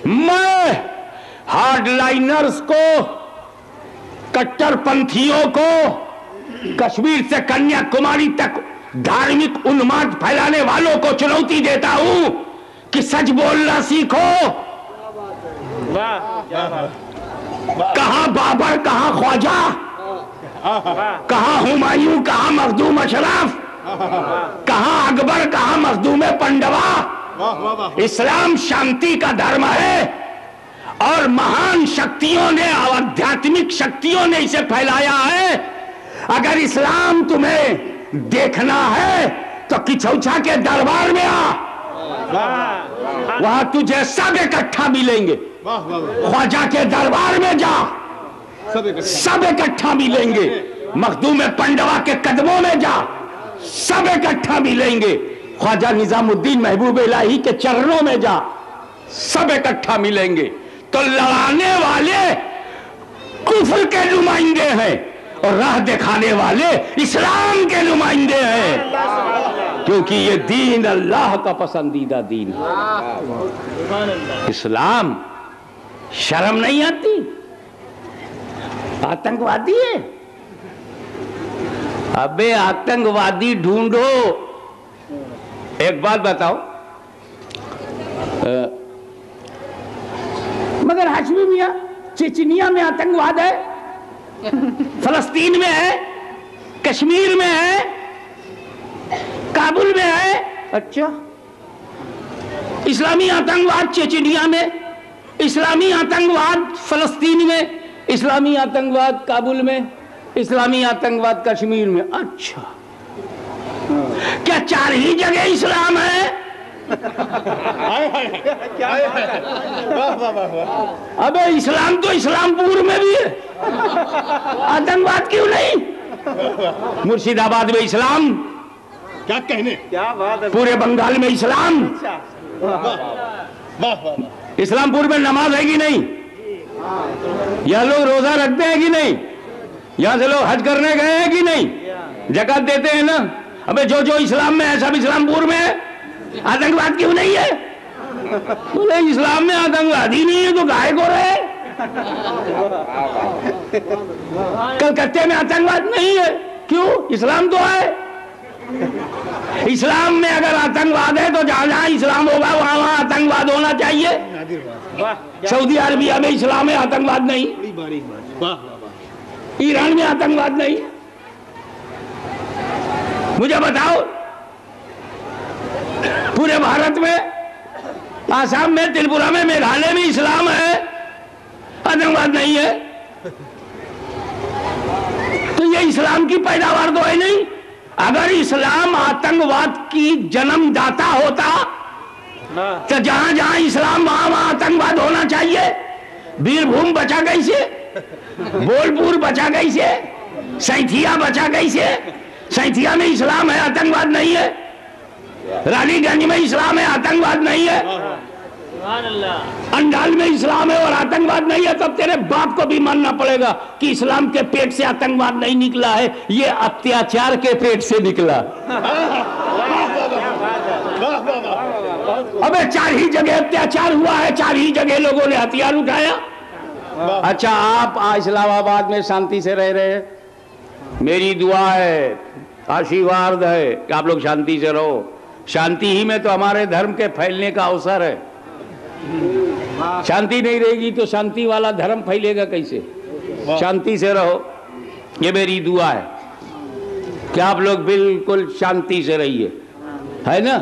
मैं हार्डलाइनर्स को, कट्टरपंथियों को, कश्मीर से कन्याकुमारी तक धार्मिक उन्माद फैलाने वालों को चुनौती देता हूं कि सच बोलना सीखो। कहां बाबर, कहां ख्वाजा, कहां हुमायूं, कहां मखदूम अशरफ, कहां अकबर, कहां मखदूम पंडवा। इस्लाम शांति का धर्म है और महान शक्तियों ने, आध्यात्मिक शक्तियों ने इसे फैलाया है। अगर इस्लाम तुम्हें देखना है तो किचौछा के दरबार में आ, वहां तुझे सब इकट्ठा मिलेंगे। ख्वाजा के दरबार में जा, सब इकट्ठा मिलेंगे। मखदूम पंडवा के कदमों में जा, सब इकट्ठा मिलेंगे। ख्वाजा निजामुद्दीन महबूब इलाही के चरणों में जा, सब इकट्ठा मिलेंगे। तो लड़ाने वाले कुफ्र के नुमाइंदे हैं और राह दिखाने वाले इस्लाम के नुमाइंदे हैं, क्योंकि ये दीन अल्लाह का पसंदीदा दीन है। इस्लाम शर्म नहीं आती, आतंकवादी है। अबे आतंकवादी ढूंढो। एक बात बताओ, मगर हाशमी मियां, चेचनिया में आतंकवाद है, फलस्तीन में है, कश्मीर में है, काबुल में है। अच्छा, इस्लामी आतंकवाद चेचनिया में, इस्लामी आतंकवाद फलस्तीन में, इस्लामी आतंकवाद काबुल में, इस्लामी आतंकवाद कश्मीर में। अच्छा, क्या 4 ही जगह इस्लाम है? अबे इस्लाम तो इस्लामपुर में भी है, आतंकवाद क्यों नहीं? मुर्शिदाबाद में इस्लाम, क्या कहने, क्या बात है। पूरे बंगाल में इस्लाम, इस्लामपुर में नमाज है कि नहीं? यह लोग रोजा रखते हैं कि नहीं? यहां से लोग हज करने गए हैं कि नहीं? ज़कात देते हैं ना? अबे जो जो इस्लाम में है सब इस्लामपुर में है, आतंकवाद क्यों नहीं है? बोले इस्लाम में आतंकवाद ही नहीं है तो गाय को रहे। कलकत्ते में आतंकवाद नहीं है, क्यों? इस्लाम तो है। इस्लाम में अगर आतंकवाद है तो जहां जहां इस्लाम होगा वहां वहां आतंकवाद होना चाहिए। सऊदी अरबिया में इस्लाम है, आतंकवाद नहीं। ईरान में आतंकवाद नहीं। मुझे बताओ, पूरे भारत में, आसाम में, त्रिपुरा में, मेघालय में इस्लाम है, आतंकवाद नहीं है। तो ये इस्लाम की पैदावार तो है नहीं। अगर इस्लाम आतंकवाद की जन्मदाता होता तो जहां जहां इस्लाम वहां वहां आतंकवाद होना चाहिए। बीरभूम बचा कैसे? बोलपुर बचा कैसे? सैथिया बचा कैसे? सैथिया में इस्लाम है, आतंकवाद नहीं है। रानीगंज में इस्लाम है, आतंकवाद नहीं है। अंडाल में इस्लाम है और आतंकवाद नहीं है। तब तेरे बाप को भी मानना पड़ेगा कि इस्लाम के पेट से आतंकवाद नहीं निकला है, ये अत्याचार के पेट से निकला। अबे 4 ही जगह अत्याचार हुआ है, 4 ही जगह लोगों ने हथियार उठाया। अच्छा, आप इस्लामाबाद में शांति से रह रहे हैं, मेरी दुआ है, आशीर्वाद है कि आप लोग शांति से रहो। शांति ही में तो हमारे धर्म के फैलने का अवसर है। शांति नहीं रहेगी तो शांति वाला धर्म फैलेगा कैसे? शांति से रहो, ये मेरी दुआ है कि आप लोग बिल्कुल शांति से रहिए, है ना?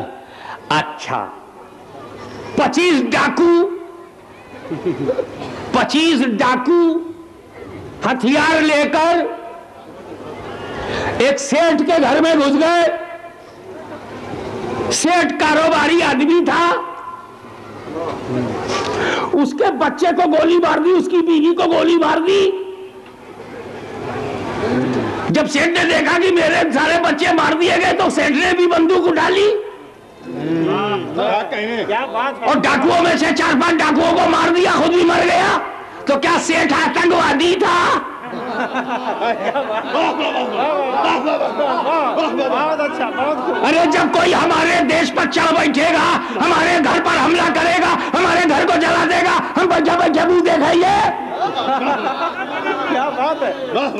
अच्छा, 25 डाकू हथियार लेकर एक सेठ के घर में घुस गए। सेठ कारोबारी आदमी था, उसके बच्चे को गोली मार दी, उसकी बीवी को गोली मार दी। जब सेठ ने देखा कि मेरे सारे बच्चे मार दिए गए तो सेठ ने भी बंदूक उठा ली और डाकुओं में से 4-5 डाकुओं को मार दिया, खुद भी मर गया। तो क्या सेठ आतंकवादी था? अरे जब कोई हमारे देश पर चढ़ बैठेगा, हमारे घर पर हमला करेगा, हमारे घर को जला देगा, हम बैठे बैठे मुंह देखेंगे? क्या बात है।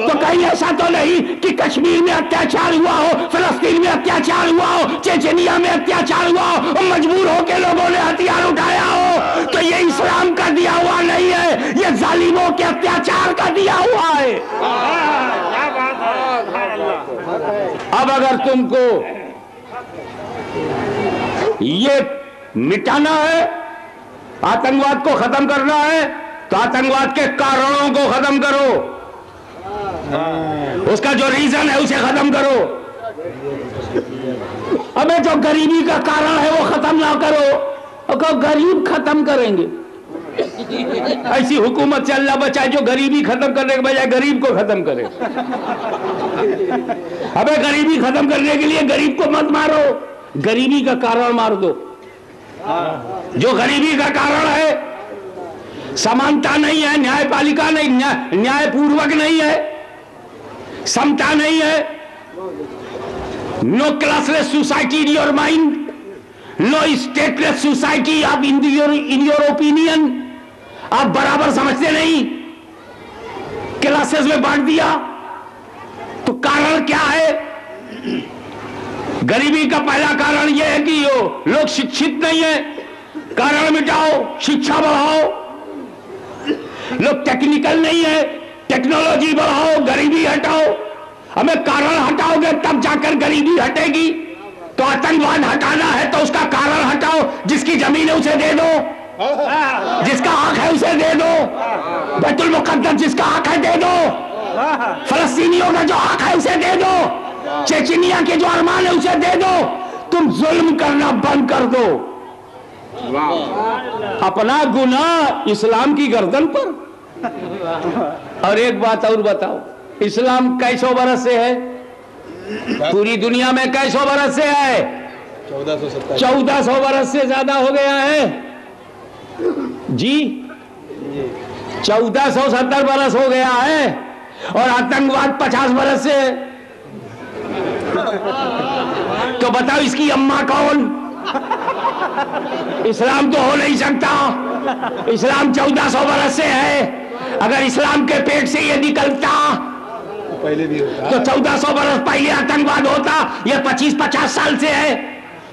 तो कहीं ऐसा तो नहीं कि कश्मीर में अत्याचार हुआ हो, फिलिस्तीन में अत्याचार हुआ हो, चेचनिया में अत्याचार हुआ हो और मजबूर होकर लोगों ने हथियार उठाया हो। तो ये इस्लाम का दिया हुआ नहीं है, ये जालिमों के अत्याचार का दिया हुआ है। क्या बात है। अब अगर तुमको ये मिटाना है, आतंकवाद को खत्म करना है, तो आतंकवाद के कारणों को खत्म करो, उसका जो रीजन है उसे खत्म करो। अबे जो गरीबी का कारण है वो खत्म ना करो, और गरीब खत्म करेंगे। ऐसी हुकूमत से अल्लाह बचाए जो गरीबी खत्म करने के बजाय गरीब को खत्म करे। अबे गरीबी खत्म करने के लिए गरीब को मत मारो, गरीबी का कारण मार दो। जो गरीबी का कारण है, समानता नहीं है, न्यायपालिका नहीं, न्यायपूर्वक नहीं है, समता नहीं है, no classless society in your mind, no stateless society आप इन योर ओपिनियन। आप बराबर समझते नहीं, क्लासेस में बांट दिया। तो कारण क्या है? गरीबी का पहला कारण यह है कि लोग शिक्षित नहीं है। कारण मिटाओ, शिक्षा बढ़ाओ। लोग टेक्निकल नहीं है, टेक्नोलॉजी बढ़ाओ, गरीबी हटाओ। हमें कारण हटाओगे तब जाकर गरीबी हटेगी। तो आतंकवाद हटाना है तो उसका कारण हटाओ। जिसकी जमीन है उसे दे दो, जिसका हक है उसे दे दो, बैतुल मुकद्दस जिसका हक है दे दो, फलस्तीनियों का जो हक है उसे दे दो, चेचनिया के जो अरमान है उसे दे दो। तुम जुल्म करना बंद कर दो। अपना गुनाह इस्लाम की गर्दन पर। और एक बात और बताओ, इस्लाम कैसों बरस से है? पूरी दुनिया में कैसों बरस से है? 1400 बरस से ज्यादा हो गया है। जी 1470 बरस हो गया है और आतंकवाद 50 बरस से। तो बताओ इसकी अम्मा कौन? इस्लाम तो हो नहीं सकता। इस्लाम 1400 बरस से है। अगर इस्लाम के पेट से ये निकलता पहले भी होता तो 1400 बरस पहले आतंकवाद होता। ये 25-50 साल से है।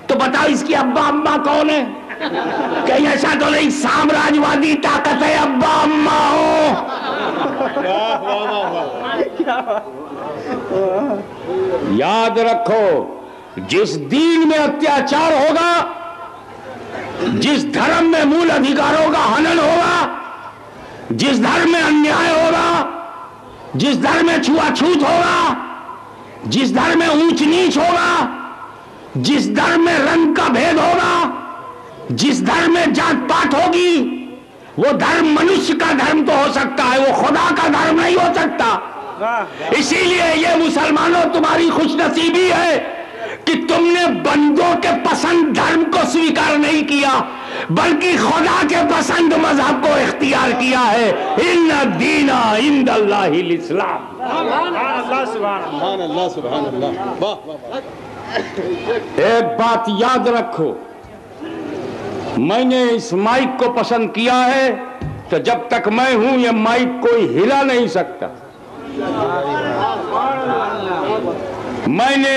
तो बताओ इसकी अब्बा अम्मा कौन है? कहीं ऐसा तो नहीं साम्राज्यवादी ताकत है अब्बा अम्मा हो? याद रखो, जिस दीन में अत्याचार होगा, जिस धर्म में मूल अधिकारों का हनन होगा, जिस धर्म में अन्याय होगा, जिस धर्म में छुआछूत होगा, जिस धर्म में ऊंच नीच होगा, जिस धर्म में रंग का भेद होगा, जिस धर्म में जात पात होगी, वो धर्म मनुष्य का धर्म तो हो सकता है, वो खुदा का धर्म नहीं हो सकता। इसीलिए ये मुसलमानों तुम्हारी खुशनसीबी है कि तुमने बंदों के पसंद धर्म को स्वीकार नहीं किया, बल्कि खुदा के पसंद मजहब को इख्तियार किया है। इन्ना दीना इंदल्लाहिल इस्लाम। सुभान अल्लाह सुभान अल्लाह। वाह वाह। एक बात याद रखो, मैंने इस माइक को पसंद किया है तो जब तक मैं हूं ये माइक कोई हिला नहीं सकता। मैंने,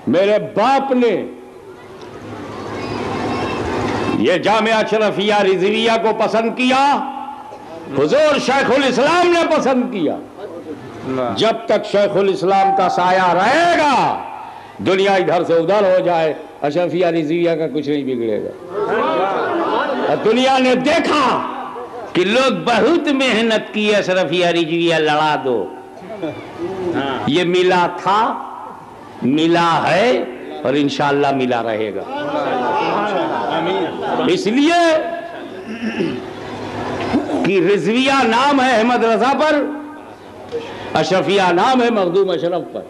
मेरे बाप ने ये जामिया अशरफिया रिजविया को पसंद किया, हुजूर शेखुल इस्लाम ने पसंद किया। जब तक शेखुल इस्लाम का साया रहेगा, दुनिया इधर से उधर हो जाए, अशरफिया रिजविया का कुछ नहीं बिगड़ेगा। और दुनिया ने देखा कि लोग बहुत मेहनत की, अशरफिया रिजविया लड़ा दो। ये मिला था, मिला है और इंशाअल्लाह मिला रहेगा। इसलिए कि रिजविया नाम है अहमद रजा पर, अशरफिया नाम है मखदूम अशरफ पर।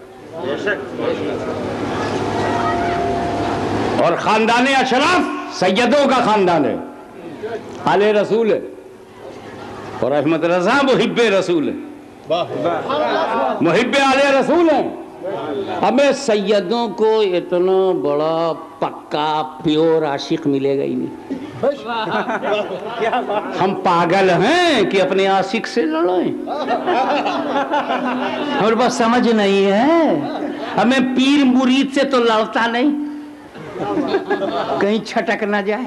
और खानदान अशरफ सैयदों का खानदान है, आले रसूल है, और अहमद रजा मुहिब्बे रसूल है, मुहिब्बे आले रसूल है। हमें सैयदों को इतना बड़ा पक्का प्योर आशिक मिलेगा ही नहीं। हम पागल हैं कि अपने आशिक से लड़ें, और बस समझ नहीं है। हमें पीर मुरीद से तो लड़ता नहीं, कहीं छटक ना जाए।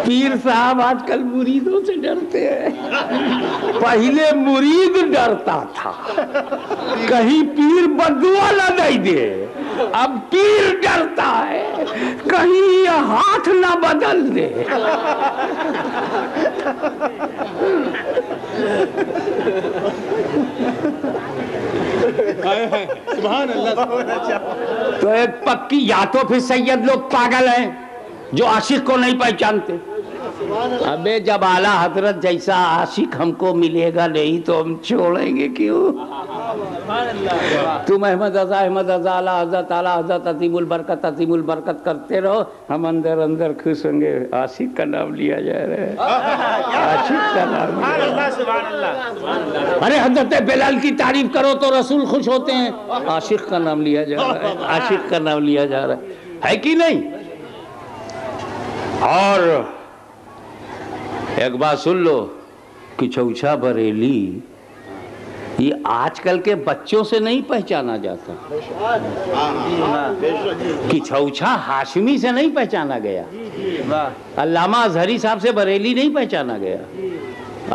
पीर साहब आजकल मुरीदों से डरते हैं। पहले मुरीद डरता था कहीं पीर बदुआ ना दे दे, अब पीर डरता है कहीं ये हाथ ना बदल दे। सुभान अल्लाह। तो एक पक्की, या तो फिर सैयद लोग पागल हैं जो आशिक को नहीं पहचानते। अबे जब आला हजरत जैसा आशिक हमको मिलेगा नहीं तो हम छोड़ेंगे क्यों? तुम अहमद रजा आला हजरत अजीमुल बरकत करते रहो, हम अंदर अंदर खुश होंगे। आशिक का नाम लिया जा रहा है, आशिक का नाम। अरे हजरत बिलाल की तारीफ करो तो रसूल खुश होते हैं, आशिक का नाम लिया जा रहा है, आशिक का नाम लिया जा रहा है कि नहीं? और एक बात सुन लो कि चौछा बरेली ये आजकल के बच्चों से नहीं पहचाना जाता, कि चौछा हाशमी से नहीं पहचाना गया, अल्लामा अजहरी साहब से बरेली नहीं पहचाना गया,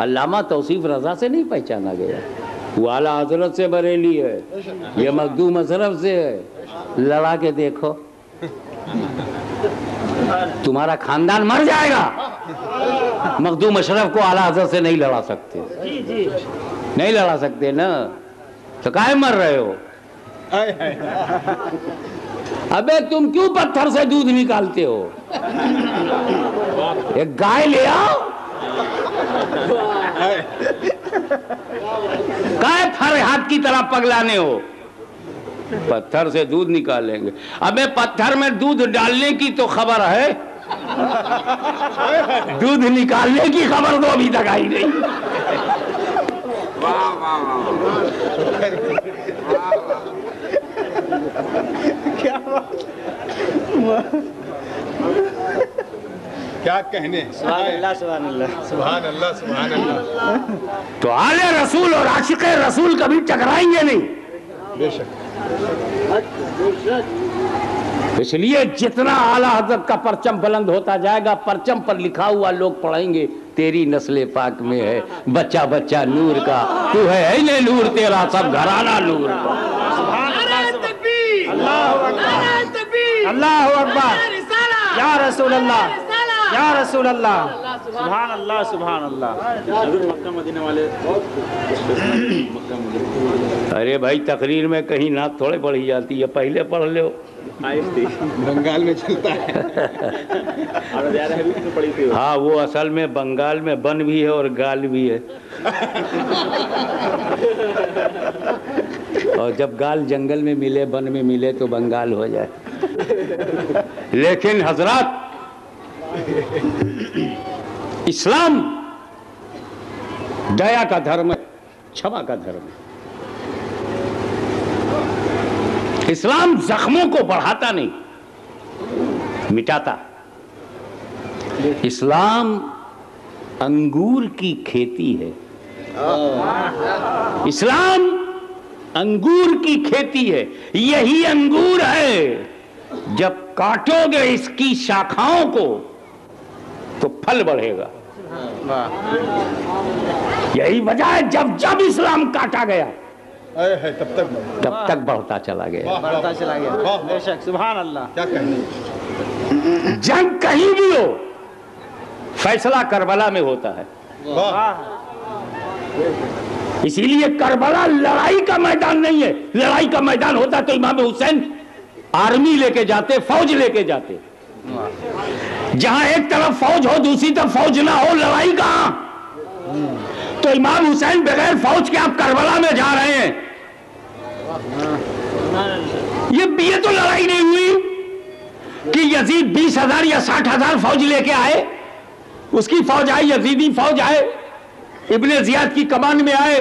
अल्लामा तौसीफ रजा से नहीं पहचाना गया, वो आला हजरत से बरेली है, ये मखदूम अशरफ से है। लड़ा के देखो, तुम्हारा खानदान मर जाएगा। मखदूम अशरफ को आला हजरत से नहीं लड़ा सकते, नहीं लड़ा सकते ना, तो काहे मर रहे हो? अबे तुम क्यों पत्थर से दूध निकालते हो? एक गाय ले आओ, काहे फरहाद की तरह पगलाने हो? पत्थर से दूध निकालेंगे। अबे पत्थर में दूध डालने की तो खबर है, दूध निकालने की खबर तो अभी तक आई नहीं। क्या कहने। सुभान अल्लाह सुभान अल्लाह सुभान अल्लाह सुभान अल्लाह। तो आले रसूल और आशिक़े रसूल कभी टकराएंगे नहीं। बेशक। इसलिए जितना आला हज़रत का परचम बुलंद होता जाएगा, परचम पर लिखा हुआ लोग पढ़ेंगे, तेरी नस्ल पाक में है बच्चा बच्चा नूर का, तू है ने नूर, तेरा सब घराना नूर का। अल्लाह अकबर या रसूल अल्लाह या रसूल अल्लाह। सुभान अल्लाह सुभान अल्लाह। मक्का मदीना वाले अरे भाई तकरीर में कहीं ना थोड़े पढ़ी जाती है, पहले पढ़ लो। बंगाल में चलता है। हाँ, वो असल में बंगाल में बन भी है और गाल भी है। और जब गाल जंगल में मिले, बन में मिले तो बंगाल हो जाए। लेकिन हजरत, इस्लाम दया का धर्म है, क्षमा का धर्म है। इस्लाम जख्मों को बढ़ाता नहीं, मिटाता। इस्लाम अंगूर की खेती है। इस्लाम अंगूर की खेती है। यही अंगूर है, जब काटोगे इसकी शाखाओं को तो फल बढ़ेगा। यही वजह है जब जब इस्लाम काटा गया है तब तक बढ़ता चला गया। बढ़ता चला गया। बेशक सुभान अल्लाह। क्या कहने। जंग कहीं भी हो, फैसला करबला में होता है। इसीलिए करबला लड़ाई का मैदान नहीं है। लड़ाई का मैदान होता तो इमाम हुसैन आर्मी लेके जाते, फौज लेके जाते। जहां एक तरफ फौज हो, दूसरी तरफ फौज ना हो, लड़ाई कहां। तो इमाम हुसैन बगैर फौज के आप करबला में जा रहे हैं। ये तो लड़ाई नहीं हुई कि यजीद 20,000 या 60,000 फौज लेके आए, उसकी फौज आई, यजीदी फौज आए, इब्ने जियाद की कमान में आए,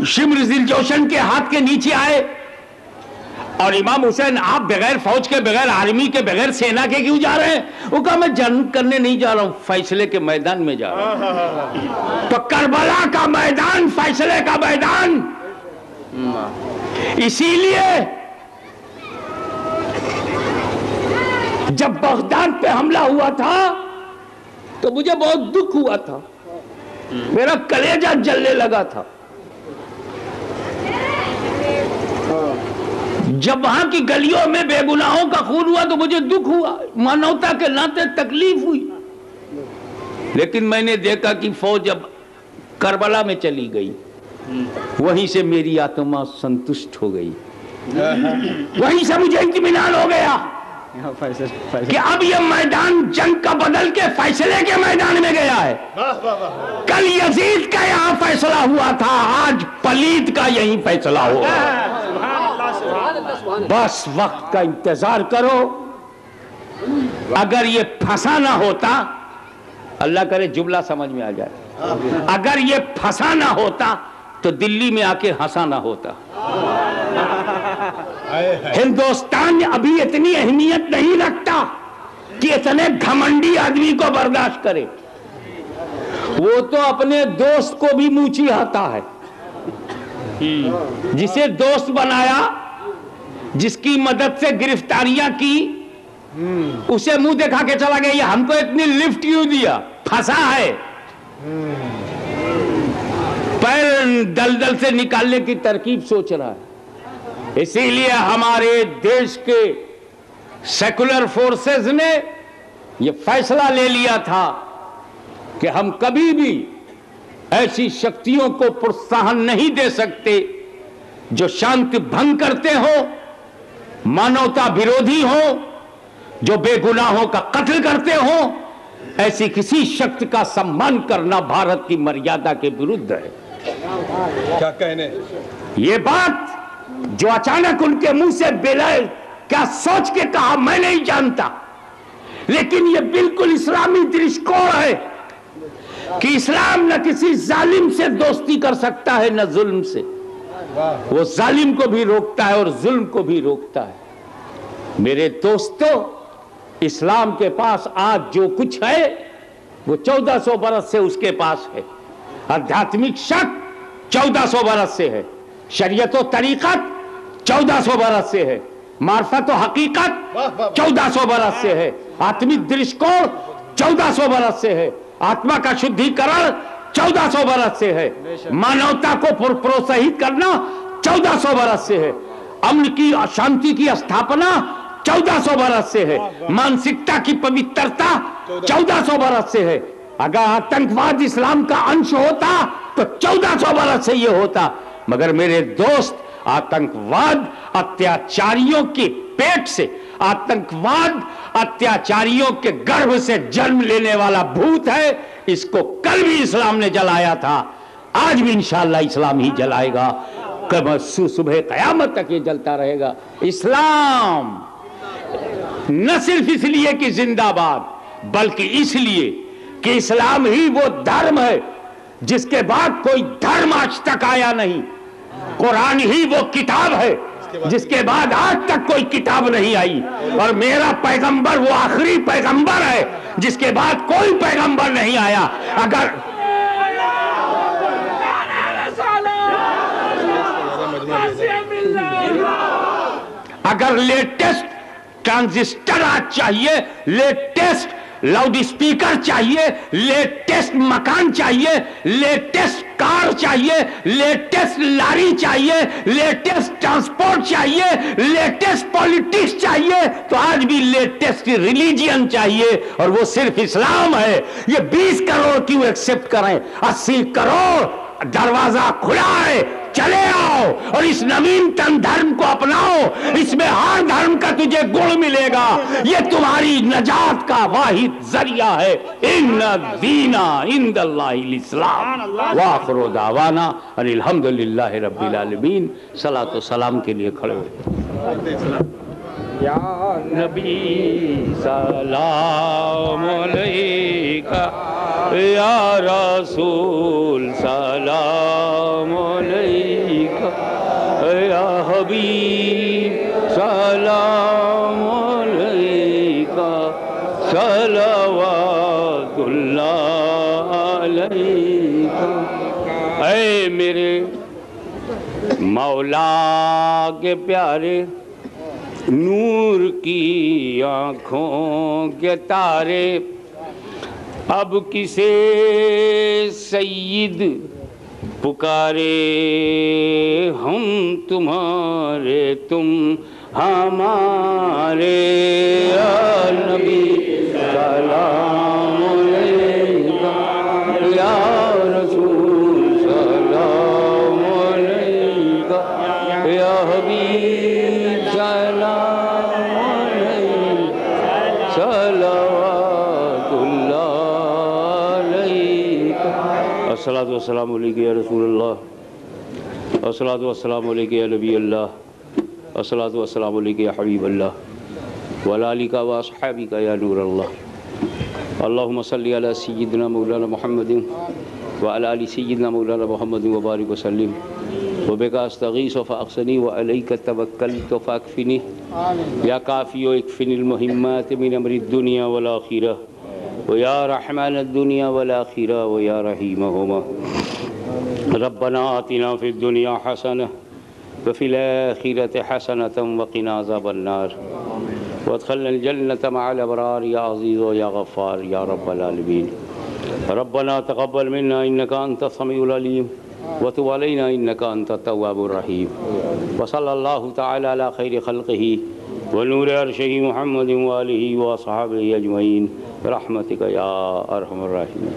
शिम्र जिलजोशन के हाथ के नीचे आए। और इमाम हुसैन, आप बगैर फौज के, बगैर आर्मी के, बगैर सेना के क्यों जा रहे हैं? वो कहा मैं जंग करने नहीं जा रहा हूं, फैसले के मैदान में जा रहा हूं। तो करबला का मैदान फैसले का मैदान। इसीलिए जब बगदाद पे हमला हुआ था तो मुझे बहुत दुख हुआ था, मेरा कलेजा जलने लगा था। जब वहां की गलियों में बेगुनाहों का खून हुआ तो मुझे दुख हुआ, मानवता के नाते तकलीफ हुई। लेकिन मैंने देखा कि फौज अब करबला में चली गई, वहीं से मेरी आत्मा संतुष्ट हो गई, वहीं से मुझे इत्मीनान हो गया कि अब यह मैदान जंग का बदल के फैसले के मैदान में गया है। कल यजीद का यहां फैसला हुआ था, आज पलीद का यही फैसला होगा। बस वक्त का इंतजार करो। अगर ये फंसा ना होता, अल्लाह करे जुमला समझ में आ जाए, अगर ये फंसा ना होता तो दिल्ली में आके हंसा ना होता। हिंदुस्तान अभी इतनी अहमियत नहीं रखता कि इतने घमंडी आदमी को बर्दाश्त करे। वो तो अपने दोस्त को भी मुंह चिढ़ाता है। जिसे दोस्त बनाया, जिसकी मदद से गिरफ्तारियां की, उसे मुंह दिखा के चला गया, ये हमको इतनी लिफ्ट क्यों दिया, फंसा है। पैर दलदल से निकालने की तरकीब सोच रहा है। इसीलिए हमारे देश के सेकुलर फोर्सेस ने यह फैसला ले लिया था कि हम कभी भी ऐसी शक्तियों को प्रोत्साहन नहीं दे सकते जो शांति भंग करते हो, मानवता विरोधी हो, जो बेगुनाहों का कत्ल करते हो। ऐसी किसी शक्ति का सम्मान करना भारत की मर्यादा के विरुद्ध है। क्या कहने। ये बात जो अचानक उनके मुंह से बेलय क्या सोच के कहा मैं नहीं जानता, लेकिन ये बिल्कुल इस्लामी दृष्टिकोण है कि इस्लाम न किसी जालिम से दोस्ती कर सकता है न जुल्म से। वो जालिम को भी रोकता है और जुल्म को भी रोकता है। मेरे दोस्तों, इस्लाम के पास आज जो कुछ है वो 1400 बरस से उसके पास है। आध्यात्मिक शक 1400 बरस से है, शरीयत व तरीकत 1400 बरस से है, मार्फत व हकीकत 1400 बरस से है, आत्मिक दृष्टिकोण 1400 बरस से है, आत्मा का शुद्धिकरण 1400 बरस से है, मानवता को प्रोत्साहित करना 1400 बरस से है, अमन की शांति की स्थापना 1400 बरस से है, मानसिकता की पवित्रता 1400 बरस से है। अगर आतंकवाद इस्लाम का अंश होता तो 1400 बरस से यह होता। मगर मेरे दोस्त, आतंकवाद अत्याचारियों के पेट से, आतंकवाद अत्याचारियों के गर्भ से जन्म लेने वाला भूत है। इसको कल भी इस्लाम ने जलाया था, आज भी इंशाअल्लाह इस्लाम ही जलाएगा, कब सुबह कयामत तक ये जलता रहेगा। इस्लाम न सिर्फ इसलिए कि जिंदाबाद, बल्कि इसलिए कि इस्लाम ही वो धर्म है जिसके बाद कोई धर्म आज तक आया नहीं। कुरान ही वो किताब है जिसके बाद आज तक कोई किताब नहीं आई, और मेरा पैगंबर वो आखिरी पैगंबर है जिसके बाद कोई पैगंबर नहीं आया। अगर लेटेस्ट ट्रांजिस्टर आज चाहिए, लेटेस्ट लाउड स्पीकर चाहिए, लेटेस्ट मकान चाहिए, लेटेस्ट कार चाहिए, लेटेस्ट लारी चाहिए, लेटेस्ट ट्रांसपोर्ट चाहिए, लेटेस्ट पॉलिटिक्स चाहिए, तो आज भी लेटेस्ट रिलीजियन चाहिए, और वो सिर्फ इस्लाम है। ये 20 करोड़ क्यों एक्सेप्ट करें? 80 करोड़ दरवाजा खुला है, चले आओ और इस नवीनतम धर्म को अपनाओ। इसमें हर धर्म का तुझे गुण मिलेगा। ये तुम्हारी नजात का वाहिद जरिया है। इन्ना दीना इंदल्लाहिल इस्लाम व आखिरु दावाना अनिल हम्दुलिल्लाहि रब्बिल आलमीन। सलातो सलाम के लिए खड़े हो। या नबी सलाम अलैका, या रसूल सलाम अलैका, या हबीब सलाम अलैका, सलवातुल्लाह अलैका। ऐ मेरे मौला के प्यारे, नूर की आँखों के तारे, अब किसे सैयद पुकारे। हम तुम्हारे, तुम हमारे, या नबी सलाम अलैका, या रसूल सलाम अलैका, या हबीब सलाम अलैका, सलवातुल्लाह अलैका। अस्सलातु वस्सलामु अलैका या रसूलल्लाह, अस्सलातु वस्सलामु अलैका या नबी अल्लाह, अस्सलातु वस्सलामु अलैका या हबीब अल्लाह, व अला आलिका व अस्हाबिका या नूर अल्लाह। अल्लाहुम्मा सल्लि अला सय्यिदिना मौलाना मुहम्मदिन व अला आलि सय्यिदिना मौलाना मुहम्मदिन व बारिक व सल्लिम। व बिका अस्तगीस फअक्सनी व अलैका तवक्कलतु फअक्फिनी, या काफी व इक्फिनिल मुहिम्मात मिन अमरि दुनिया वल आखिरह, व या रहमान दुनिया वल आखिरह, व या रहीमहुमा। रब्बना आतिना फिद दुनिया हसनह व फिल आखिरति हसनतम व क़िना अज़ाबन्नार, वअदखिलनल जन्नत मअल अबरार, या अज़ीज़ व या गफ़्फ़ार या रब्बल आलमीन। रब्बना तक़ब्बल मिन्ना इन्नका अंतस समीउल अलीम व तुब अलैना इन्नका अंतत तव्वाबुर रहीम। व सल्लल्लाहु तआला अला खैरि खल्क़िही व नूरि अर्शिही मुहम्मदिन व आलिही व अस्हाबिही अजमईन रहमतिका या अरहमर राहिमीन।